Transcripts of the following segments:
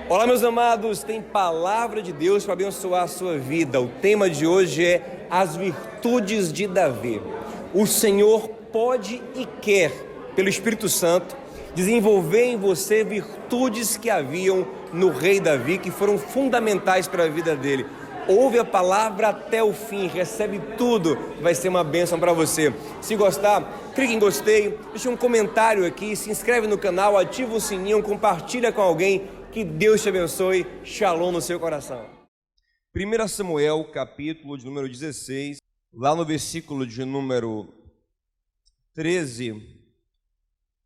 Olá, meus amados, tem palavra de Deus para abençoar a sua vida. O tema de hoje é as virtudes de Davi. O Senhor pode e quer, pelo Espírito Santo, desenvolver em você virtudes que haviam no rei Davi, que foram fundamentais para a vida dele. Ouve a palavra até o fim, recebe tudo, vai ser uma bênção para você. Se gostar, clique em gostei, deixa um comentário aqui, se inscreve no canal, ativa o sininho, compartilha com alguém. Que Deus te abençoe, shalom no seu coração. 1 Samuel, capítulo de número 16, lá no versículo de número 13,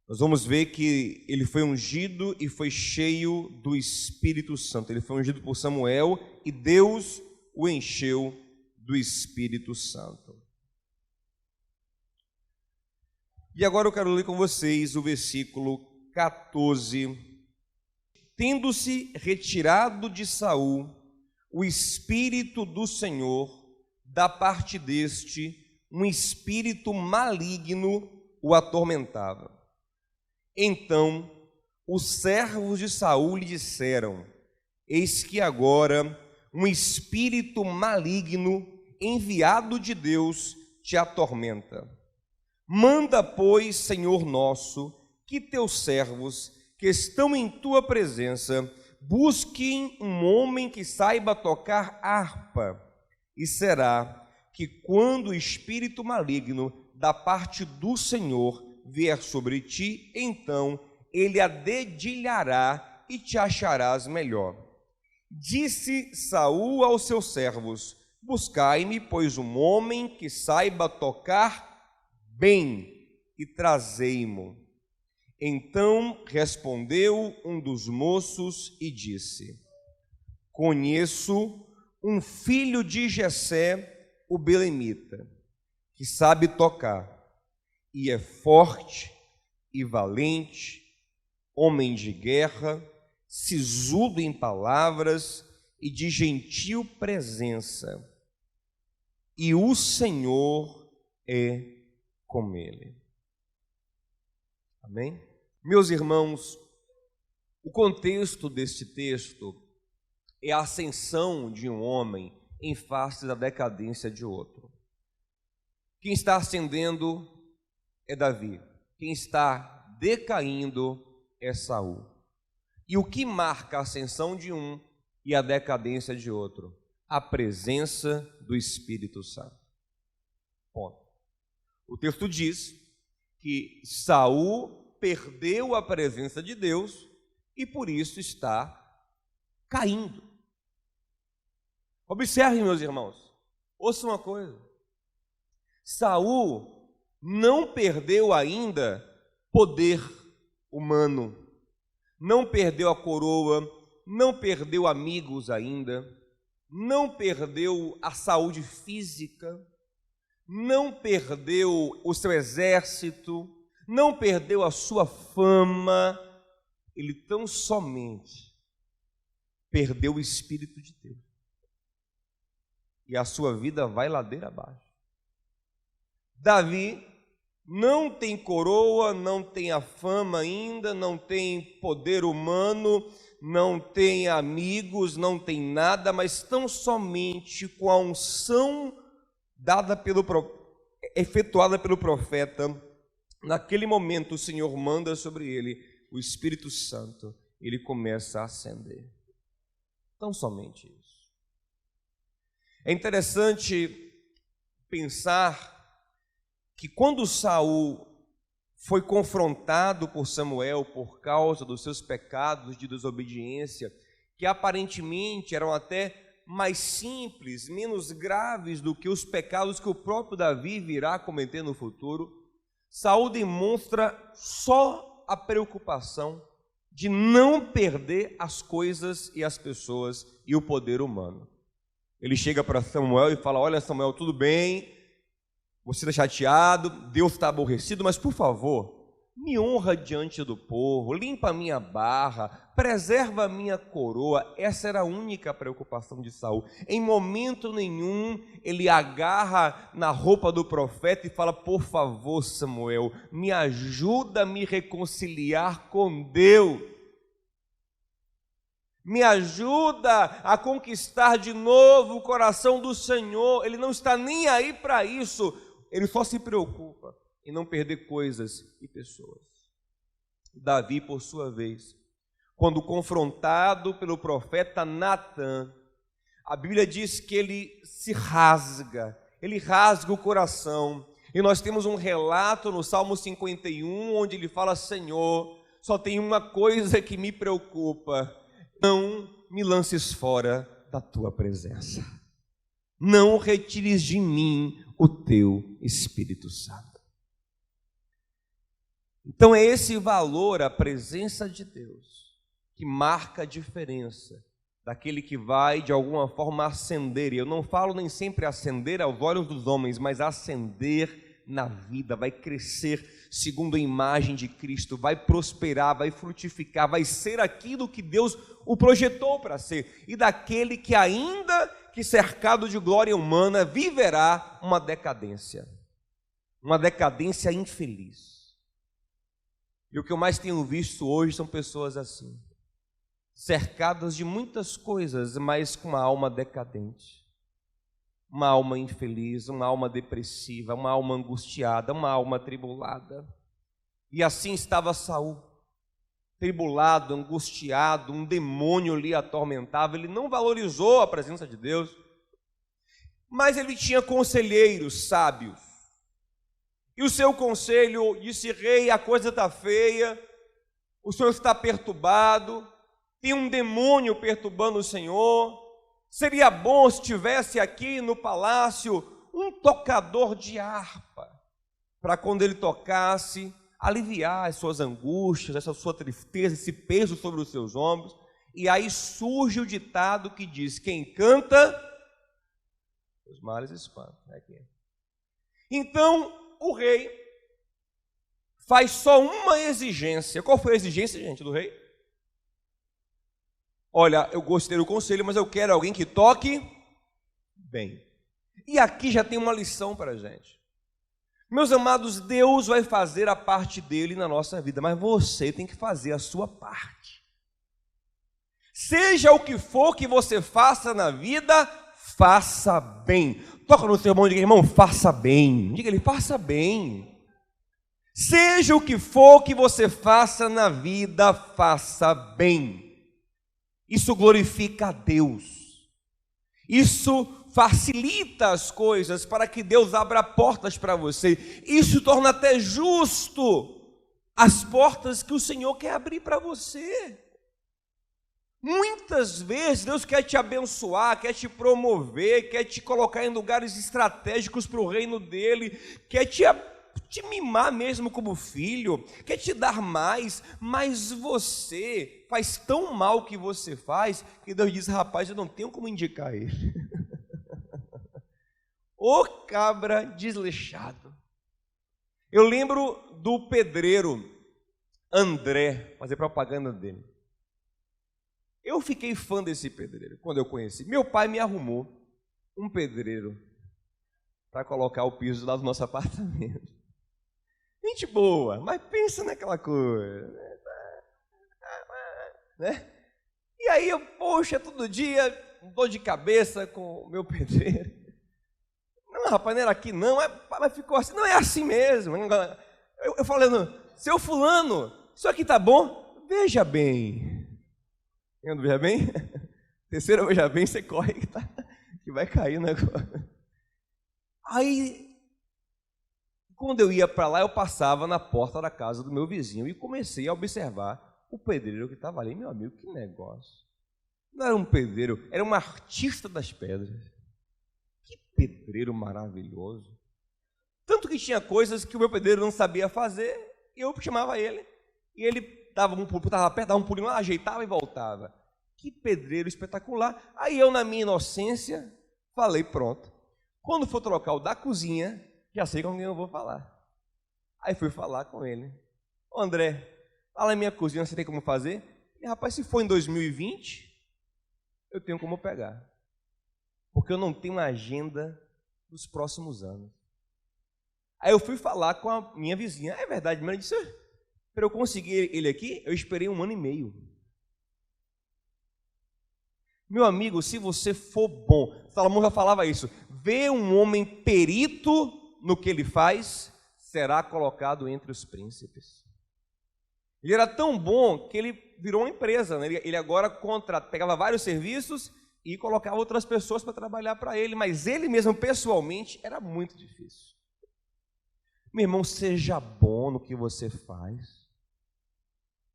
nós vamos ver que ele foi ungido e foi cheio do Espírito Santo. Ele foi ungido por Samuel e Deus o encheu do Espírito Santo. E agora eu quero ler com vocês o versículo 14. Tendo-se retirado de Saul o Espírito do Senhor, da parte deste, um espírito maligno o atormentava. Então os servos de Saul lhe disseram: eis que agora um espírito maligno enviado de Deus te atormenta. Manda, pois, Senhor nosso, que teus servos que estão em tua presença busquem um homem que saiba tocar harpa, e será que quando o espírito maligno da parte do Senhor vier sobre ti, então ele a dedilhará e te acharás melhor. Disse Saul aos seus servos: buscai-me, pois, um homem que saiba tocar bem, e trazei-mo. Então respondeu um dos moços e disse: conheço um filho de Jessé, o belemita, que sabe tocar, e é forte e valente, homem de guerra, sisudo em palavras e de gentil presença, e o Senhor é com ele. Amém? Meus irmãos, o contexto deste texto é a ascensão de um homem em face da decadência de outro. Quem está ascendendo é Davi, quem está decaindo é Saul. E o que marca a ascensão de um e a decadência de outro? A presença do Espírito Santo. Ponto. O texto diz que Saul perdeu a presença de Deus e por isso está caindo. Observem, meus irmãos, ouça uma coisa: Saul não perdeu ainda poder humano, não perdeu a coroa, não perdeu amigos ainda, não perdeu a saúde física, não perdeu o seu exército, não perdeu a sua fama, ele tão somente perdeu o Espírito de Deus. E a sua vida vai ladeira abaixo. Davi não tem coroa, não tem a fama ainda, não tem poder humano, não tem amigos, não tem nada, mas tão somente com a unção efetuada pelo profeta. Naquele momento o Senhor manda sobre ele o Espírito Santo, ele começa a ascender. Tão somente isso. É interessante pensar que quando Saul foi confrontado por Samuel por causa dos seus pecados de desobediência, que aparentemente eram até mais simples, menos graves do que os pecados que o próprio Davi virá cometer no futuro, Saul demonstra só a preocupação de não perder as coisas e as pessoas e o poder humano. Ele chega para Samuel e fala: olha, Samuel, tudo bem, você está chateado, Deus está aborrecido, mas por favor, me honra diante do povo, limpa a minha barra, preserva a minha coroa. Essa era a única preocupação de Saul. Em momento nenhum ele agarra na roupa do profeta e fala: por favor, Samuel, me ajuda a me reconciliar com Deus. me ajuda a conquistar de novo o coração do Senhor. Ele não está nem aí para isso, ele só se preocupa em não perder coisas e pessoas. Davi, por sua vez, quando confrontado pelo profeta Natã, a Bíblia diz que ele se rasga, ele rasga o coração. E nós temos um relato no Salmo 51, onde ele fala: Senhor, só tem uma coisa que me preocupa, não me lances fora da tua presença, não retires de mim o teu Espírito Santo. Então é esse valor, a presença de Deus, que marca a diferença daquele que vai de alguma forma ascender. E eu não falo nem sempre ascender aos olhos dos homens, mas ascender na vida, vai crescer segundo a imagem de Cristo, vai prosperar, vai frutificar, vai ser aquilo que Deus o projetou para ser, e daquele que ainda que cercado de glória humana, viverá uma decadência infeliz. E o que eu mais tenho visto hoje são pessoas assim, cercadas de muitas coisas, mas com uma alma decadente, uma alma infeliz, uma alma depressiva, uma alma angustiada, uma alma atribulada. E assim estava Saul, tribulado, angustiado, um demônio lhe atormentava. Ele não valorizou a presença de Deus, mas ele tinha conselheiros sábios. E o seu conselho disse: rei, a coisa está feia, o senhor está perturbado, tem um demônio perturbando o Senhor. Seria bom se tivesse aqui no palácio um tocador de harpa, para quando ele tocasse, aliviar as suas angústias, essa sua tristeza, esse peso sobre os seus ombros. E aí surge o ditado que diz: quem canta, os males espantam. Então o rei faz só uma exigência. Qual foi a exigência, gente, do rei? Olha, eu gostei do conselho, mas eu quero alguém que toque bem. E aqui já tem uma lição para a gente. Meus amados, Deus vai fazer a parte dele na nossa vida, mas você tem que fazer a sua parte. Seja o que for que você faça na vida, faça bem. Toca no seu irmão e diga: irmão, faça bem. Diga ele: faça bem. Seja o que for que você faça na vida, faça bem. Isso glorifica a Deus. Isso facilita as coisas para que Deus abra portas para você. Isso torna até justo as portas que o Senhor quer abrir para você. Muitas vezes Deus quer te abençoar, quer te promover, quer te colocar em lugares estratégicos para o reino dele, quer te mimar mesmo como filho, quer te dar mais, mas você faz tão mal o que você faz, que Deus diz: rapaz, eu não tenho como indicar ele. Ô cabra desleixado. Eu lembro do pedreiro André, fazer propaganda dele. Eu fiquei fã desse pedreiro quando eu conheci. Meu pai me arrumou um pedreiro para colocar o piso lá do nosso apartamento. Gente boa, mas pensa naquela coisa, né? E aí eu, poxa, todo dia, dor de cabeça com o meu pedreiro. Não, rapaz, não era aqui não, mas ficou assim, não é assim mesmo. Eu falando: seu fulano, isso aqui tá bom? Veja bem. Não veja bem? Terceira veja bem, você corre que vai cair o negócio. Aí, quando eu ia para lá, eu passava na porta da casa do meu vizinho e comecei a observar o pedreiro que estava ali. Meu amigo, que negócio. Não era um pedreiro, era um artista das pedras. Que pedreiro maravilhoso. Tanto que tinha coisas que o meu pedreiro não sabia fazer, e eu chamava ele. E ele estava perto, dava um pulinho lá, ajeitava e voltava. Que pedreiro espetacular. Aí eu, na minha inocência, falei: pronto. Quando for trocar o da cozinha, já sei com quem eu vou falar. Aí fui falar com ele: ô André, lá na minha cozinha você tem como fazer? E rapaz, se for em 2020, eu tenho como pegar. Porque eu não tenho uma agenda dos próximos anos. Aí eu fui falar com a minha vizinha. É verdade, mas ela disse: para eu conseguir ele aqui, eu esperei 1 ano e meio. Meu amigo, se você for bom, Salomão já falava isso, vê um homem perito no que ele faz, será colocado entre os príncipes. Ele era tão bom que ele virou uma empresa, né? Ele agora pegava vários serviços e colocava outras pessoas para trabalhar para ele, mas ele mesmo, pessoalmente, era muito difícil. Meu irmão, seja bom no que você faz.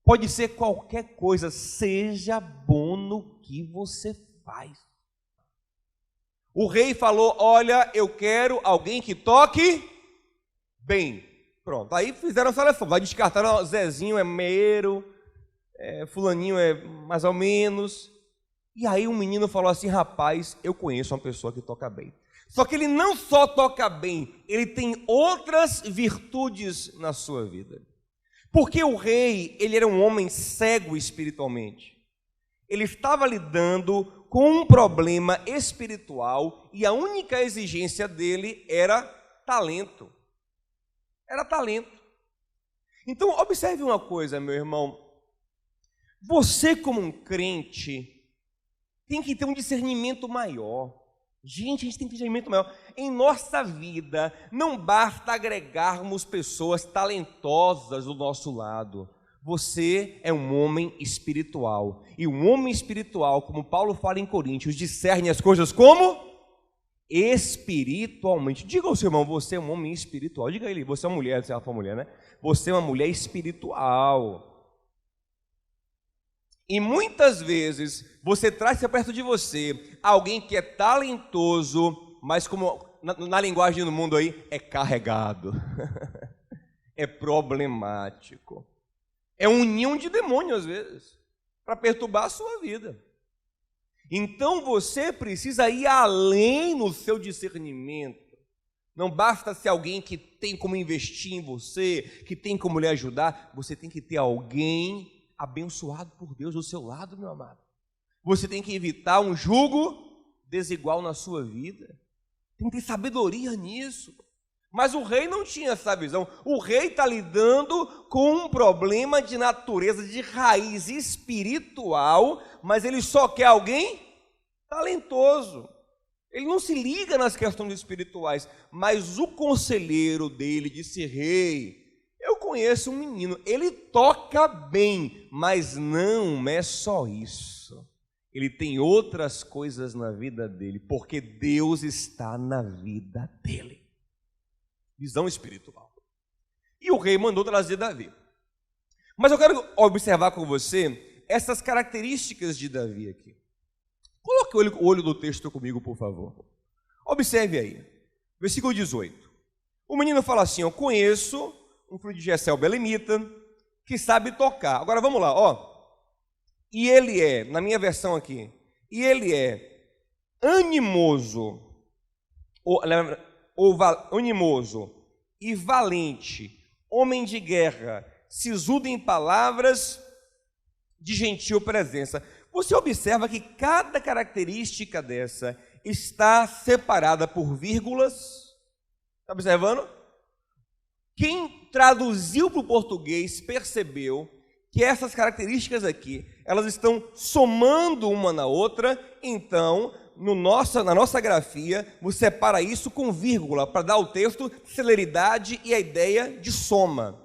Pode ser qualquer coisa, seja bom no que você faz. O rei falou, olha, eu quero alguém que toque bem. Pronto, aí fizeram a seleção, vai descartar, Zezinho é meiro, fulaninho é mais ou menos. E aí um menino falou assim, rapaz, eu conheço uma pessoa que toca bem. Só que ele não só toca bem, ele tem outras virtudes na sua vida. Porque o rei, ele era um homem cego espiritualmente. Ele estava lidando com um problema espiritual e a única exigência dele era talento. Era talento. Então, observe uma coisa, meu irmão. Você, como um crente, tem que ter um discernimento maior. Gente, a gente tem que ter um discernimento maior. Em nossa vida, não basta agregarmos pessoas talentosas do nosso lado. Você é um homem espiritual. E um homem espiritual, como Paulo fala em Coríntios, discerne as coisas como? Espiritualmente. Diga ao seu irmão, você é um homem espiritual. Diga a ele, você é uma mulher, se ela for mulher, né? Você é uma mulher espiritual. E muitas vezes você traz perto de você alguém que é talentoso, mas como na linguagem do mundo aí, é carregado, é problemático, é um ninho de demônio às vezes, para perturbar a sua vida. Então você precisa ir além no seu discernimento. Não basta ser alguém que tem como investir em você, que tem como lhe ajudar, você tem que ter alguém abençoado por Deus do seu lado, meu amado. Você tem que evitar um jugo desigual na sua vida. Tem que ter sabedoria nisso. Mas o rei não tinha essa visão. O rei está lidando com um problema de natureza, de raiz espiritual, mas ele só quer alguém talentoso. Ele não se liga nas questões espirituais. Mas o conselheiro dele disse, rei, eu conheço um menino, ele toca bem, mas não é só isso. Ele tem outras coisas na vida dele, porque Deus está na vida dele. Visão espiritual. E o rei mandou trazer Davi. Mas eu quero observar com você essas características de Davi aqui. Coloque o olho do texto comigo, por favor. Observe aí, versículo 18. O menino fala assim, eu conheço um filho de Jessé, o belemita, que sabe tocar. Agora vamos lá, ó. E ele é, na minha versão aqui, e ele é animoso, animoso e valente, homem de guerra, sisudo em palavras, de gentil presença. Você observa que cada característica dessa está separada por vírgulas. Está observando? Quem traduziu para o português percebeu que essas características aqui, elas estão somando uma na outra. Então, na nossa grafia, você separa isso com vírgula, para dar ao texto celeridade e a ideia de soma.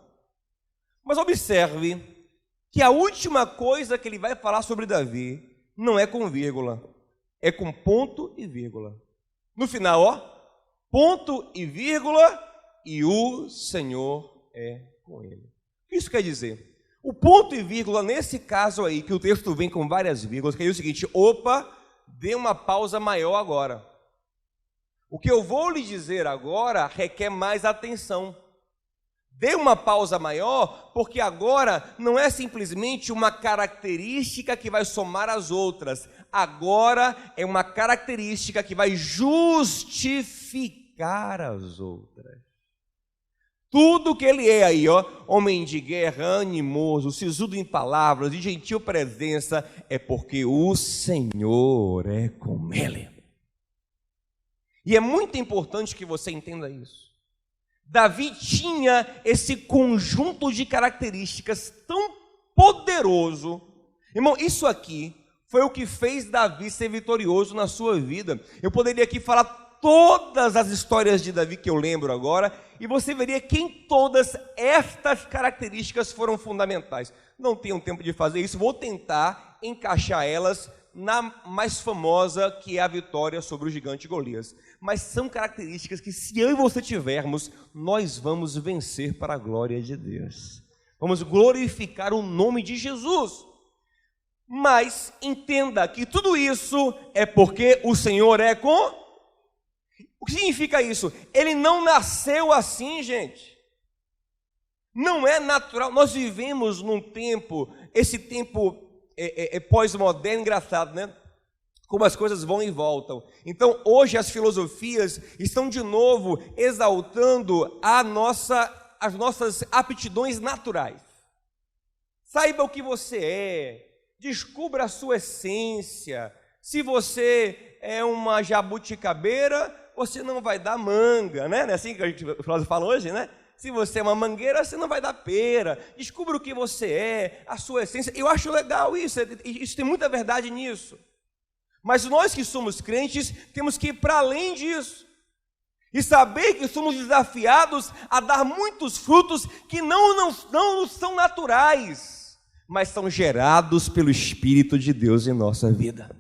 Mas observe que a última coisa que ele vai falar sobre Davi não é com vírgula, é com ponto e vírgula. No final, ó, ponto e vírgula, e o Senhor é com ele. O que isso quer dizer? O ponto e vírgula, nesse caso aí, que o texto vem com várias vírgulas, quer dizer o seguinte, opa, dê uma pausa maior agora. O que eu vou lhe dizer agora requer mais atenção. Dê uma pausa maior, porque agora não é simplesmente uma característica que vai somar as outras. Agora é uma característica que vai justificar as outras. Tudo que ele é aí, ó, homem de guerra, animoso, sisudo em palavras, de gentil presença, é porque o Senhor é com ele. E é muito importante que você entenda isso. Davi tinha esse conjunto de características tão poderoso. Irmão, isso aqui Foi o que fez Davi ser vitorioso na sua vida. Eu poderia aqui falar todas as histórias de Davi que eu lembro agora, e você veria que em todas estas características foram fundamentais. Não tenho tempo de fazer isso, vou tentar encaixar elas na mais famosa, que é a vitória sobre o gigante Golias. Mas são características que, se eu e você tivermos, nós vamos vencer para a glória de Deus. Vamos glorificar o nome de Jesus. Mas entenda que tudo isso é porque o Senhor é com... O que significa isso? Ele não nasceu assim, gente. Não é natural. Nós vivemos num tempo, esse tempo pós-moderno, engraçado, né? Como as coisas vão e voltam. Então, hoje as filosofias estão de novo exaltando as nossas aptidões naturais. Saiba o que você é, descubra a sua essência. Se você é uma jabuticabeira, você não vai dar manga, né? Não é assim que os filósofos falam hoje, né? Se você é uma mangueira, você não vai dar pera. Descubra o que você é, a sua essência. Eu acho legal isso tem muita verdade nisso. Mas nós que somos crentes, temos que ir para além disso. E saber que somos desafiados a dar muitos frutos que não são naturais, mas são gerados pelo Espírito de Deus em nossa vida.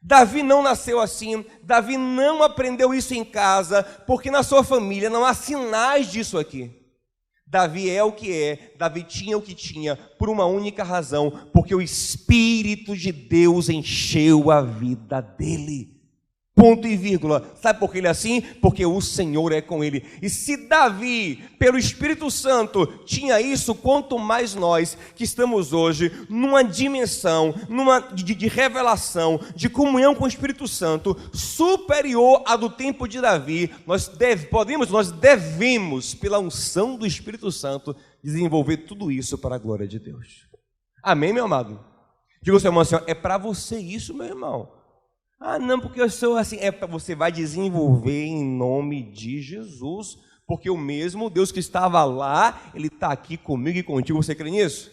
Davi não nasceu assim, Davi não aprendeu isso em casa, porque na sua família não há sinais disso aqui. Davi é o que é, Davi tinha o que tinha, por uma única razão, porque o Espírito de Deus encheu a vida dele. Ponto e vírgula. Sabe por que ele é assim? Porque o Senhor é com ele. E se Davi, pelo Espírito Santo, tinha isso, quanto mais nós, que estamos hoje numa dimensão, de revelação, de comunhão com o Espírito Santo, superior à do tempo de Davi, nós devemos, pela unção do Espírito Santo, desenvolver tudo isso para a glória de Deus. Amém, meu amado? Diga ao seu irmão assim, é para você isso, meu irmão. Ah, não, porque eu sou assim. Você vai desenvolver em nome de Jesus, porque o mesmo Deus que estava lá, Ele está aqui comigo e contigo. Você crê nisso?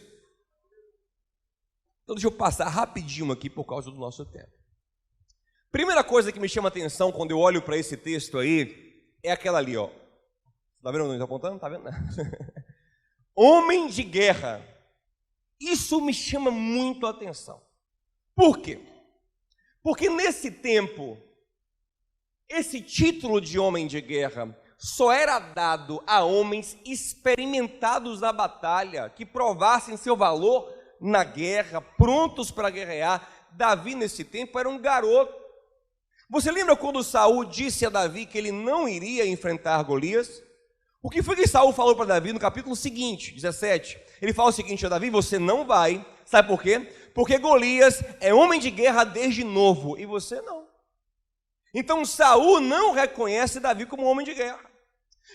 Então deixa eu passar rapidinho aqui por causa do nosso tempo. Primeira coisa que me chama a atenção quando eu olho para esse texto aí, é aquela ali, ó. Está vendo onde eu estou apontando? Está vendo? Homem de guerra. Isso me chama muito a atenção. Por quê? Porque nesse tempo, esse título de homem de guerra só era dado a homens experimentados na batalha, que provassem seu valor na guerra, prontos para guerrear. Davi, nesse tempo, era um garoto. Você lembra quando Saul disse a Davi que ele não iria enfrentar Golias? O que foi que Saul falou para Davi no capítulo seguinte, 17? Ele fala o seguinte a Davi, você não vai. Sabe por quê? Porque Golias é homem de guerra desde novo, e você não. Então Saul não reconhece Davi como homem de guerra.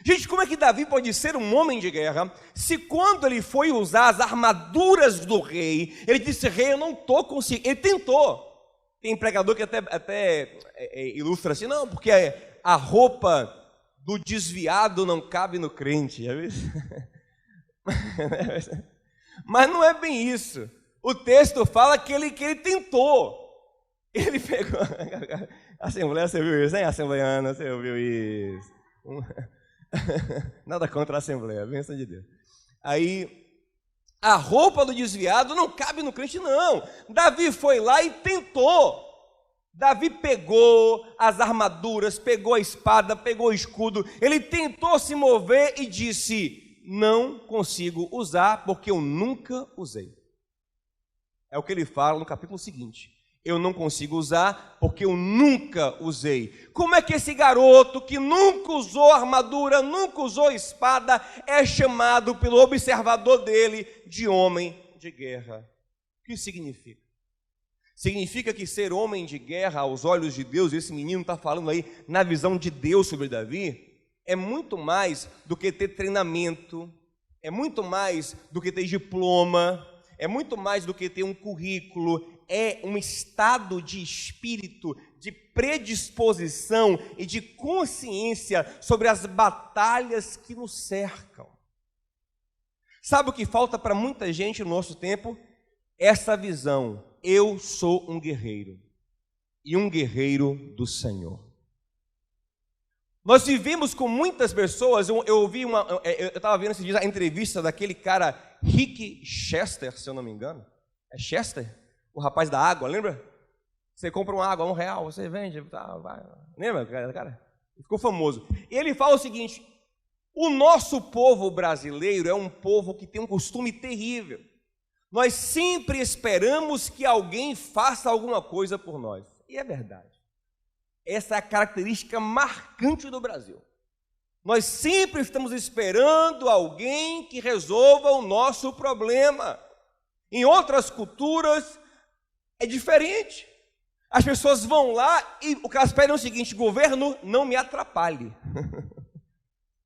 Gente, como é que Davi pode ser um homem de guerra, se quando ele foi usar as armaduras do rei, ele disse, rei, eu não estou conseguindo. Ele tentou. Tem pregador que até ilustra assim, não, porque a roupa do desviado não cabe no crente. Já viu? Mas não é bem isso. O texto fala que ele tentou. Ele pegou... Assembleia, você viu isso, hein? Assembleiana, você viu isso? Nada contra a Assembleia, bênção de Deus. Aí, a roupa do desviado não cabe no crente, não. Davi foi lá e tentou. Davi pegou as armaduras, pegou a espada, pegou o escudo. Ele tentou se mover e disse, não consigo usar porque eu nunca usei. É o que ele fala no capítulo seguinte. Eu não consigo usar porque eu nunca usei. Como é que esse garoto que nunca usou armadura, nunca usou espada, é chamado pelo observador dele de homem de guerra? O que significa? Significa que ser homem de guerra aos olhos de Deus, esse menino está falando aí na visão de Deus sobre Davi, é muito mais do que ter treinamento, é muito mais do que ter diploma, é muito mais do que ter um currículo, é um estado de espírito, de predisposição e de consciência sobre as batalhas que nos cercam. Sabe o que falta para muita gente no nosso tempo? essa visão: eu sou um guerreiro, e um guerreiro do Senhor. Nós vivemos com muitas pessoas. Eu estava vendo esses dias a entrevista daquele cara, Rick Chester, se eu não me engano. É Chester? O rapaz da água, lembra? Você compra uma água, R$1, você vende, tá, vai. Lembra, cara? Ficou famoso. E ele fala o seguinte: o nosso povo brasileiro é um povo que tem um costume terrível. Nós sempre esperamos que alguém faça alguma coisa por nós. E é verdade. Essa é a característica marcante do Brasil. Nós sempre estamos esperando alguém que resolva o nosso problema. Em outras culturas é diferente. As pessoas vão lá e o que elas pedem é o seguinte: governo, não me atrapalhe,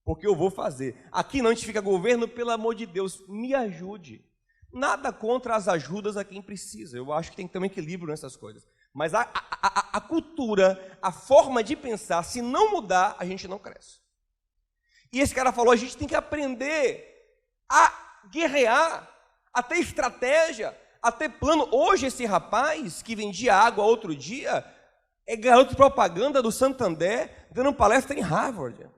porque eu vou fazer. Aqui não, a gente fica: governo, pelo amor de Deus, me ajude. Nada contra as ajudas a quem precisa. Eu acho que tem que ter um equilíbrio nessas coisas. Mas a cultura, a forma de pensar, se não mudar, a gente não cresce. E esse cara falou: a gente tem que aprender a guerrear, a ter estratégia, a ter plano. Hoje esse rapaz que vendia água outro dia é garoto de propaganda do Santander, dando palestra em Harvard.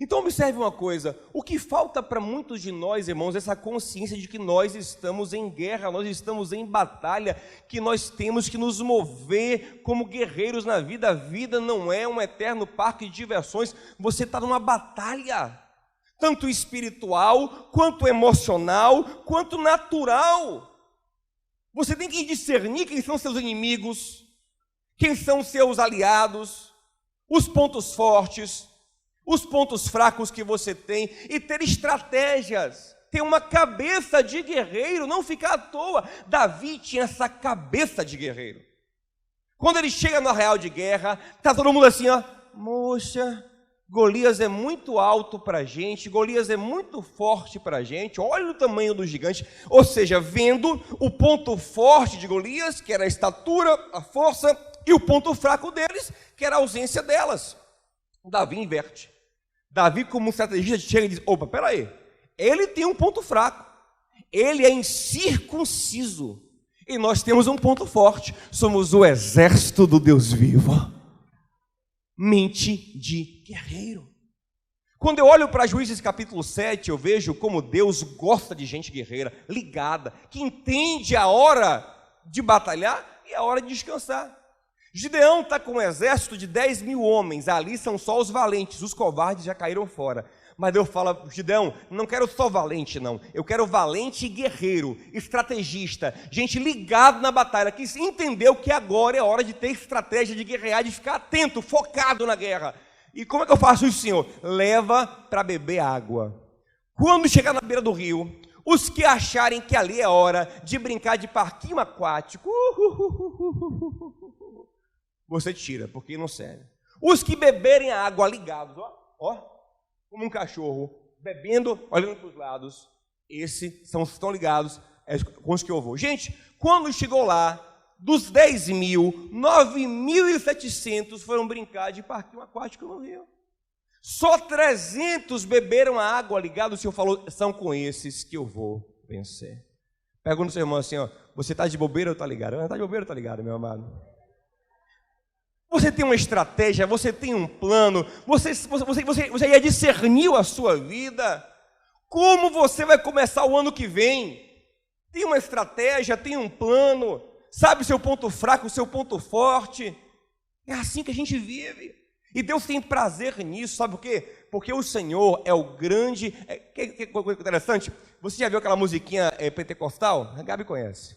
Então observe uma coisa: o que falta para muitos de nós, irmãos, é essa consciência de que nós estamos em guerra, nós estamos em batalha, que nós temos que nos mover como guerreiros na vida. A vida não é um eterno parque de diversões, você está numa batalha, tanto espiritual, quanto emocional, quanto natural. Você tem que discernir quem são seus inimigos, quem são seus aliados, os pontos fortes, os pontos fracos que você tem, e ter estratégias, ter uma cabeça de guerreiro, não ficar à toa. Davi tinha essa cabeça de guerreiro. Quando ele chega no arraial de guerra, está todo mundo assim, ó: moxa, Golias é muito alto para a gente, Golias é muito forte para a gente, olha o tamanho do gigante. Ou seja, vendo o ponto forte de Golias, que era a estatura, a força, e o ponto fraco deles, que era a ausência delas. Davi inverte. Davi, como estrategista, chega e diz: opa, peraí, ele tem um ponto fraco, ele é incircunciso, e nós temos um ponto forte, somos o exército do Deus vivo. Mente de guerreiro. Quando eu olho para Juízes capítulo 7, eu vejo como Deus gosta de gente guerreira, ligada, que entende a hora de batalhar e a hora de descansar. Gideão está com um exército de 10.000 homens, ali são só os valentes, os covardes já caíram fora. Mas Deus fala: Gideão, não quero só valente não, eu quero valente e guerreiro, estrategista, gente ligada na batalha, que entendeu que agora é hora de ter estratégia, de guerrear, de ficar atento, focado na guerra. E como é que eu faço isso, Senhor? Leva para beber água. Quando chegar na beira do rio, os que acharem que ali é hora de brincar de parquinho aquático, você tira, porque não serve. Os que beberem a água ligados, ó, como um cachorro, bebendo, olhando para os lados, esses estão ligados, com os que eu vou. Gente, quando chegou lá, dos 10.000, 9.700 foram brincar de parquinho aquático no rio. Só 300 beberam a água ligada. O Senhor falou: são com esses que eu vou vencer. Pergunta ao seu irmão assim: ó, você está de bobeira ou está ligado? Está de bobeira ou está ligado, meu amado? Você tem uma estratégia, você tem um plano, você já discerniu a sua vida. Como você vai começar o ano que vem? Tem uma estratégia, tem um plano, sabe o seu ponto fraco, o seu ponto forte. É assim que a gente vive. E Deus tem prazer nisso, sabe por quê? Porque o Senhor é o grande... Que coisa interessante, você já viu aquela musiquinha pentecostal? A Gabi conhece.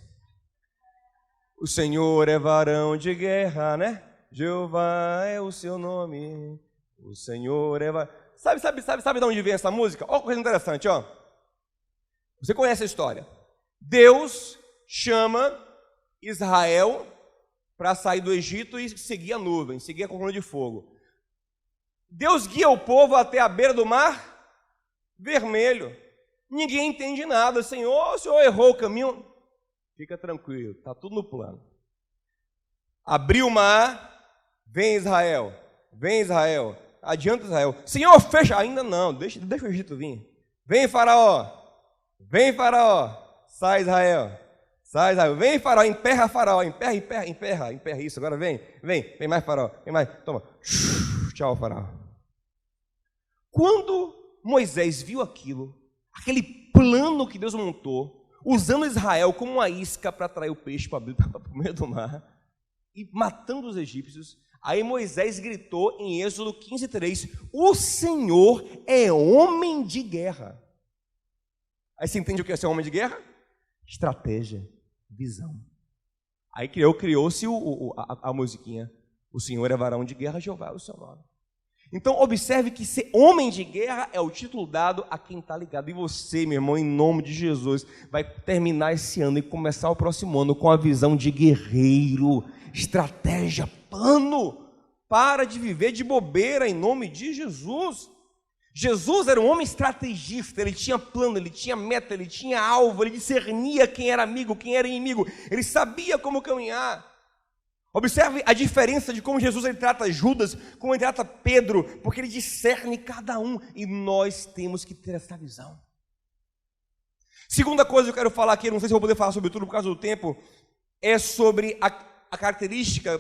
O Senhor é varão de guerra, né? Jeová é o seu nome, o Senhor é... Sabe de onde vem essa música? Olha que coisa interessante, ó. Você conhece a história. Deus chama Israel para sair do Egito e seguir a nuvem, seguir a coluna de fogo. Deus guia o povo até a beira do mar Vermelho. Ninguém entende nada. Senhor, o Senhor errou o caminho. Fica tranquilo, está tudo no plano. Abriu o mar... Vem Israel, adianta Israel. Senhor, fecha, ainda não, deixa o Egito vir. Vem Faraó, sai Israel. Sai, vem Faraó, emperra Faraó, emperra isso, agora vem mais Faraó, vem mais, toma, tchau Faraó. Quando Moisés viu aquilo, aquele plano que Deus montou, usando Israel como uma isca para atrair o peixe para o meio do mar, e matando os egípcios, aí Moisés gritou em Êxodo 15:3, o Senhor é homem de guerra. Aí você entende o que é ser homem de guerra? Estratégia, visão. Aí criou-se a musiquinha, o Senhor é varão de guerra, Jeová é o seu nome. Então observe que ser homem de guerra é o título dado a quem está ligado. E você, meu irmão, em nome de Jesus, vai terminar esse ano e começar o próximo ano com a visão de guerreiro, estratégia, plano. Para de viver de bobeira em nome de Jesus. Jesus era um homem estrategista, ele tinha plano, ele tinha meta, ele tinha alvo, ele discernia quem era amigo, quem era inimigo, ele sabia como caminhar. Observe a diferença de como Jesus ele trata Judas, como ele trata Pedro, porque ele discerne cada um, e nós temos que ter essa visão. Segunda coisa que eu quero falar aqui, não sei se eu vou poder falar sobre tudo por causa do tempo, é sobre a característica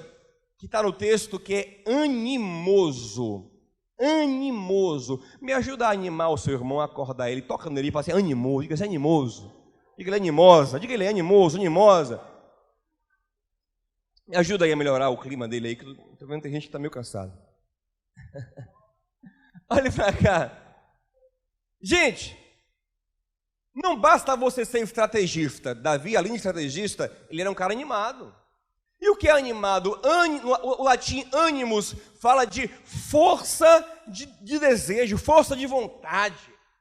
que está no texto, que é animoso. Animoso. Me ajuda a animar o seu irmão, a acordar ele, toca nele e fala assim, animoso, diga assim, animoso. Diga ele animosa, diga ele animoso, animosa. Me ajuda aí a melhorar o clima dele aí, que eu estou vendo que tem gente que está meio cansado. Olha para cá. Gente, não basta você ser estrategista. Davi, além de estrategista, ele era um cara animado. E o que é animado? O latim animus fala de força de desejo, força de vontade.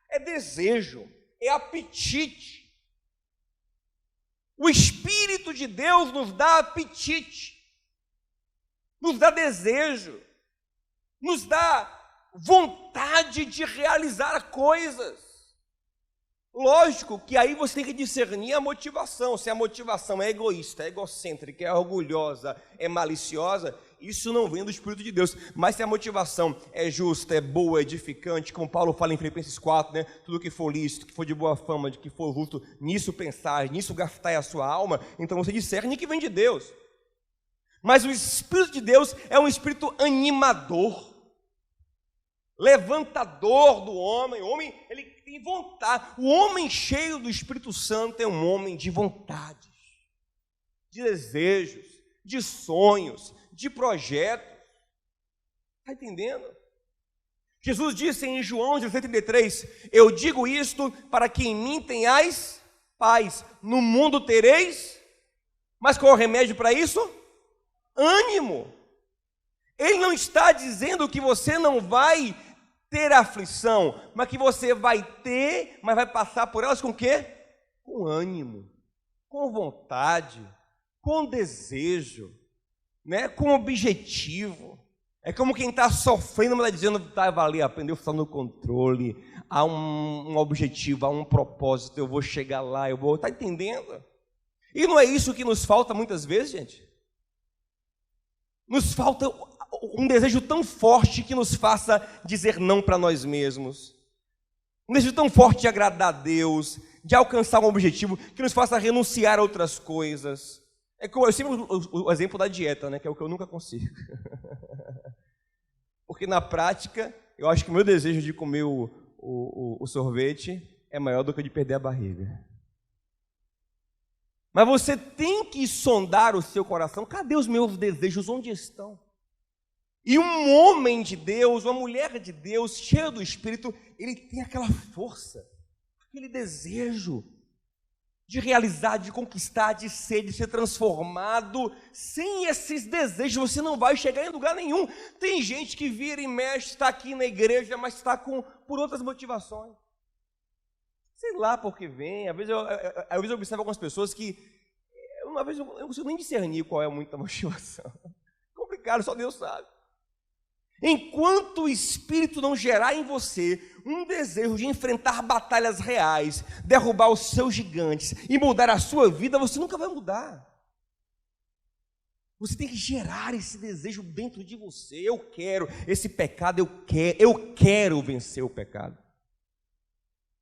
É desejo, é apetite. O Espírito de Deus nos dá apetite, nos dá desejo, nos dá vontade de realizar coisas. Lógico que aí você tem que discernir a motivação. Se a motivação é egoísta, é egocêntrica, é orgulhosa, é maliciosa, isso não vem do Espírito de Deus. Mas se a motivação é justa, é boa, edificante, como Paulo fala em Filipenses 4, né? Tudo que for lícito, que for de boa fama, de que for justo, nisso pensar, nisso gastar a sua alma, então você discerne que vem de Deus. Mas o Espírito de Deus é um Espírito animador, levantador do homem. O homem, ele tem vontade. O homem cheio do Espírito Santo é um homem de vontades, de desejos, de sonhos, de projetos. Está entendendo? Jesus disse em João 16:33, eu digo isto para que em mim tenhais paz. No mundo tereis, mas qual é o remédio para isso? Ânimo. Ele não está dizendo que você não vai ter aflição, mas que você vai ter, mas vai passar por elas com o quê? Com ânimo, com vontade, com desejo, né? Com objetivo. É como quem está sofrendo, mas está dizendo, vai valer a pena, eu estou no controle, há um objetivo, há um propósito, eu vou chegar lá, eu vou, está entendendo? E não é isso que nos falta muitas vezes, gente? Nos falta um desejo tão forte que nos faça dizer não para nós mesmos. Um desejo tão forte de agradar a Deus, de alcançar um objetivo, que nos faça renunciar a outras coisas. É que eu sempre o exemplo da dieta, né, que é o que eu nunca consigo. Porque na prática, eu acho que o meu desejo de comer o sorvete é maior do que o de perder a barriga. Mas você tem que sondar o seu coração. Cadê os meus desejos? Onde estão? E um homem de Deus, uma mulher de Deus, cheia do Espírito, ele tem aquela força, aquele desejo de realizar, de conquistar, de ser transformado. Sem esses desejos você não vai chegar em lugar nenhum. Tem gente que vira e mexe, está aqui na igreja, mas está por outras motivações. Sei lá por que vem. Às vezes eu observo algumas pessoas que, uma vez eu não consigo nem discernir qual é muita motivação. Complicado, só Deus sabe. Enquanto o Espírito não gerar em você um desejo de enfrentar batalhas reais, derrubar os seus gigantes e mudar a sua vida, você nunca vai mudar. Você tem que gerar esse desejo dentro de você. Eu quero esse pecado, eu quero vencer o pecado.